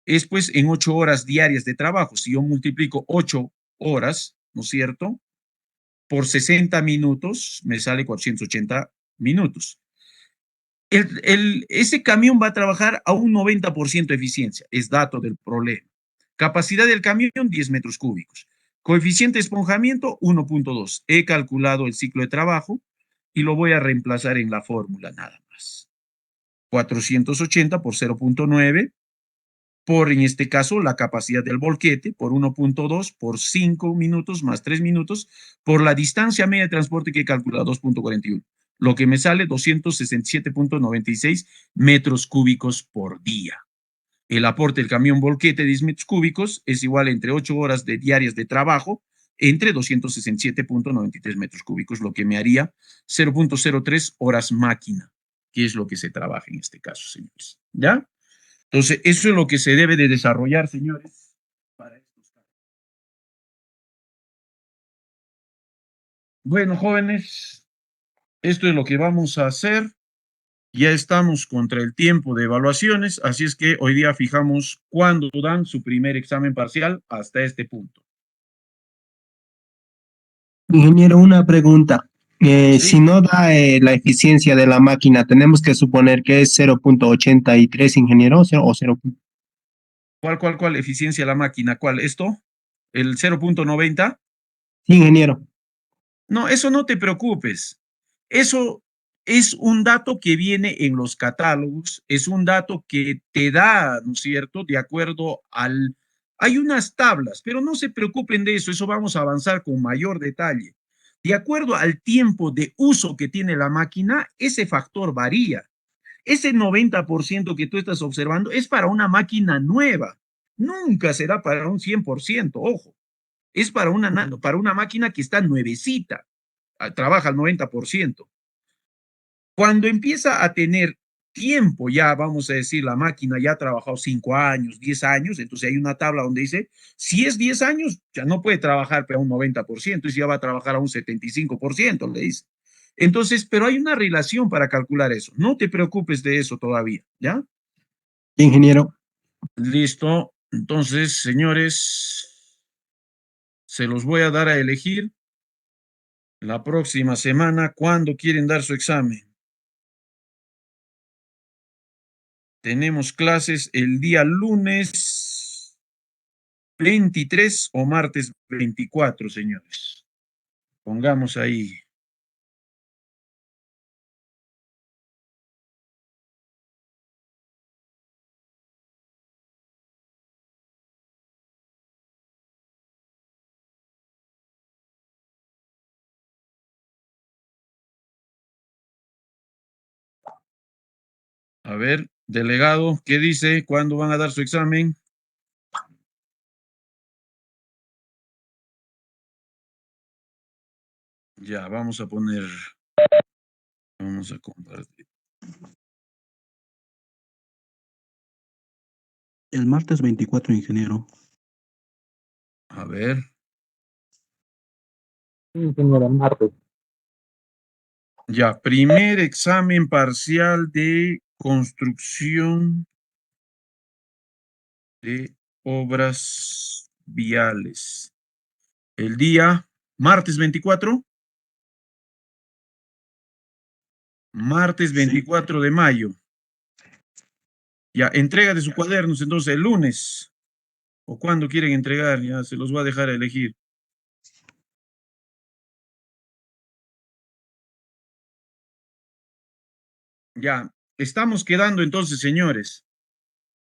es pues en 8 horas diarias de trabajo. Si yo multiplico 8 horas, ¿no es cierto?, por 60 minutos, me sale 480 minutos. ese camión va a trabajar a un 90% de eficiencia, es dato del problema. Capacidad del camión, 10 metros cúbicos. Coeficiente de esponjamiento, 1.2. He calculado el ciclo de trabajo y lo voy a reemplazar en la fórmula nada más. 480 por 0.9 por, en este caso, la capacidad del volquete, por 1.2, por 5 minutos más 3 minutos, por la distancia media de transporte que he calculado, 2.41, lo que me sale 267.96 metros cúbicos por día. El aporte del camión volquete de 10 metros cúbicos es igual entre 8 horas diarias de trabajo entre 267.93 metros cúbicos, lo que me haría 0.03 horas máquina, que es lo que se trabaja en este caso, señores. ¿Ya? Entonces, eso es lo que se debe de desarrollar, señores, para estos casos. Bueno, jóvenes, esto es lo que vamos a hacer. Ya estamos contra el tiempo de evaluaciones, así es que hoy día fijamos cuándo dan su primer examen parcial hasta este punto. Ingeniero, una pregunta. Sí. Si no da la eficiencia de la máquina, ¿tenemos que suponer que es 0.83, ingeniero, o 0? ¿Cuál eficiencia de la máquina? ¿Cuál? ¿Esto? ¿El 0.90? Sí, ingeniero. No, eso no te preocupes. Eso es un dato que viene en los catálogos, es un dato que te da, ¿no es cierto?, de acuerdo al... Hay unas tablas, pero no se preocupen de eso, eso vamos a avanzar con mayor detalle. De acuerdo al tiempo de uso que tiene la máquina, ese factor varía. Ese 90% que tú estás observando es para una máquina nueva, nunca será para un 100%, ojo. Es para una máquina que está nuevecita, trabaja al 90%. Cuando empieza a tener tiempo ya, vamos a decir, la máquina ya ha trabajado 5 años, 10 años, entonces hay una tabla donde dice, si es 10 años, ya no puede trabajar a un 90%, entonces ya va a trabajar a un 75%, le dice. Entonces, pero hay una relación para calcular eso. No te preocupes de eso todavía, ¿ya? Sí, ingeniero. Listo. Entonces, señores, se los voy a dar a elegir la próxima semana cuándo quieren dar su examen. Tenemos clases el día lunes 23 o martes 24, señores. Pongamos ahí. A ver, delegado, ¿qué dice? ¿Cuándo van a dar su examen? Ya, vamos a poner, vamos a compartir. El martes 24, ingeniero. A ver, Sí, ingeniero, el martes. ya, primer examen parcial de construcción de obras viales. El día martes 24. Martes Sí. 24 de mayo. Ya, entrega de sus cuadernos entonces el lunes. ¿O cuándo quieren entregar? Ya se los voy a dejar a elegir. Ya, estamos quedando entonces, señores.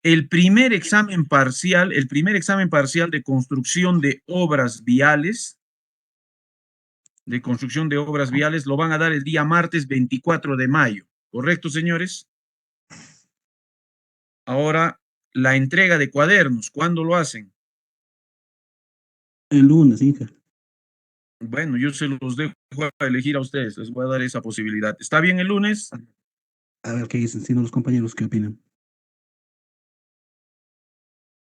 El primer examen parcial de construcción de obras viales, lo van a dar el día martes 24 de mayo. ¿Correcto, señores? Ahora, la entrega de cuadernos, ¿cuándo lo hacen? El lunes, Inge. Bueno, yo se los dejo a elegir a ustedes, les voy a dar esa posibilidad. ¿Está bien el lunes? A ver qué dicen, si no los compañeros, ¿qué opinan?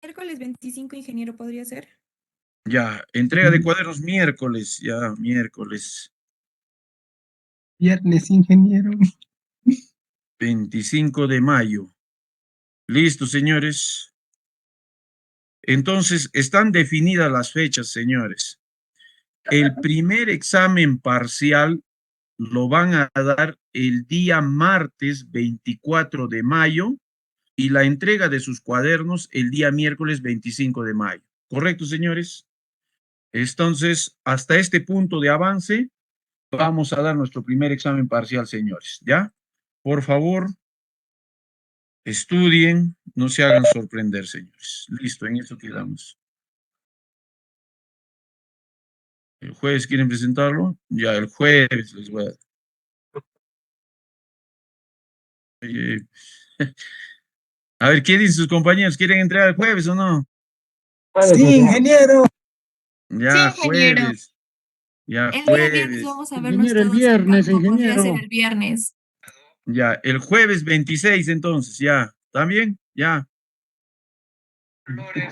Miércoles 25, ingeniero, ¿podría ser? Ya, entrega de cuadernos miércoles, ya, miércoles Viernes, ingeniero. 25 de mayo. Listo, señores. Entonces, están definidas las fechas, señores. El primer examen parcial lo van a dar el día martes 24 de mayo y la entrega de sus cuadernos el día miércoles 25 de mayo. ¿Correcto, señores? Entonces, hasta este punto de avance, vamos a dar nuestro primer examen parcial, señores. ¿Ya? Por favor, estudien, no se hagan sorprender, señores. Listo, en eso quedamos. ¿El jueves quieren presentarlo? Ya, el jueves les voy a dar. A ver, ¿qué dicen sus compañeros? ¿Quieren entregar el jueves o no? Sí, ingeniero. Ya, Sí, ingeniero. jueves. Ya, El día viernes jueves. vamos a vernos todos en campo. Podría ser el viernes. Ya, el jueves 26 entonces, ya. ¿También? Ya.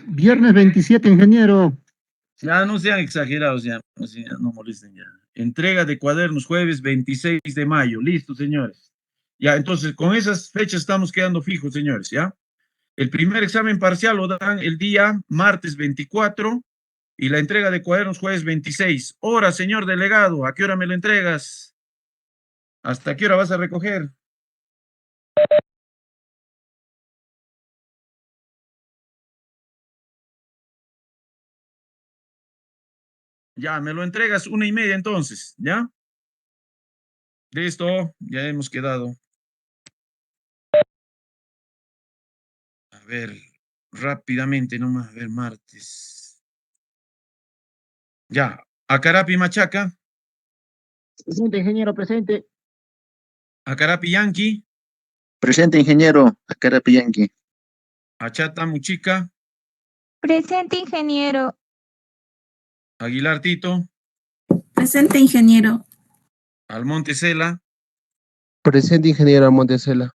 Viernes 27, ingeniero. Ya, no sean exagerados, ya. No molesten ya. Entrega de cuadernos jueves 26 de mayo. Listo, señores. Ya, entonces, con esas fechas estamos quedando fijos, señores, ¿ya? El primer examen parcial lo dan el día martes 24 y la entrega de cuadernos jueves 26. Hora, señor delegado, ¿a qué hora me lo entregas? ¿Hasta qué hora vas a recoger? Ya, me lo entregas 1:30 entonces, ¿ya? Listo, ya hemos quedado. A ver, rápidamente nomás, a ver, martes. Ya, Acarapi Machaca, Presente, ingeniero, presente. Acarapi Yanqui, Presente, ingeniero. Acarapiyanqui. Achata Muchica, Presente, ingeniero. Aguilar Tito, Presente, ingeniero. Almonte Cela, Presente, ingeniero Montesela.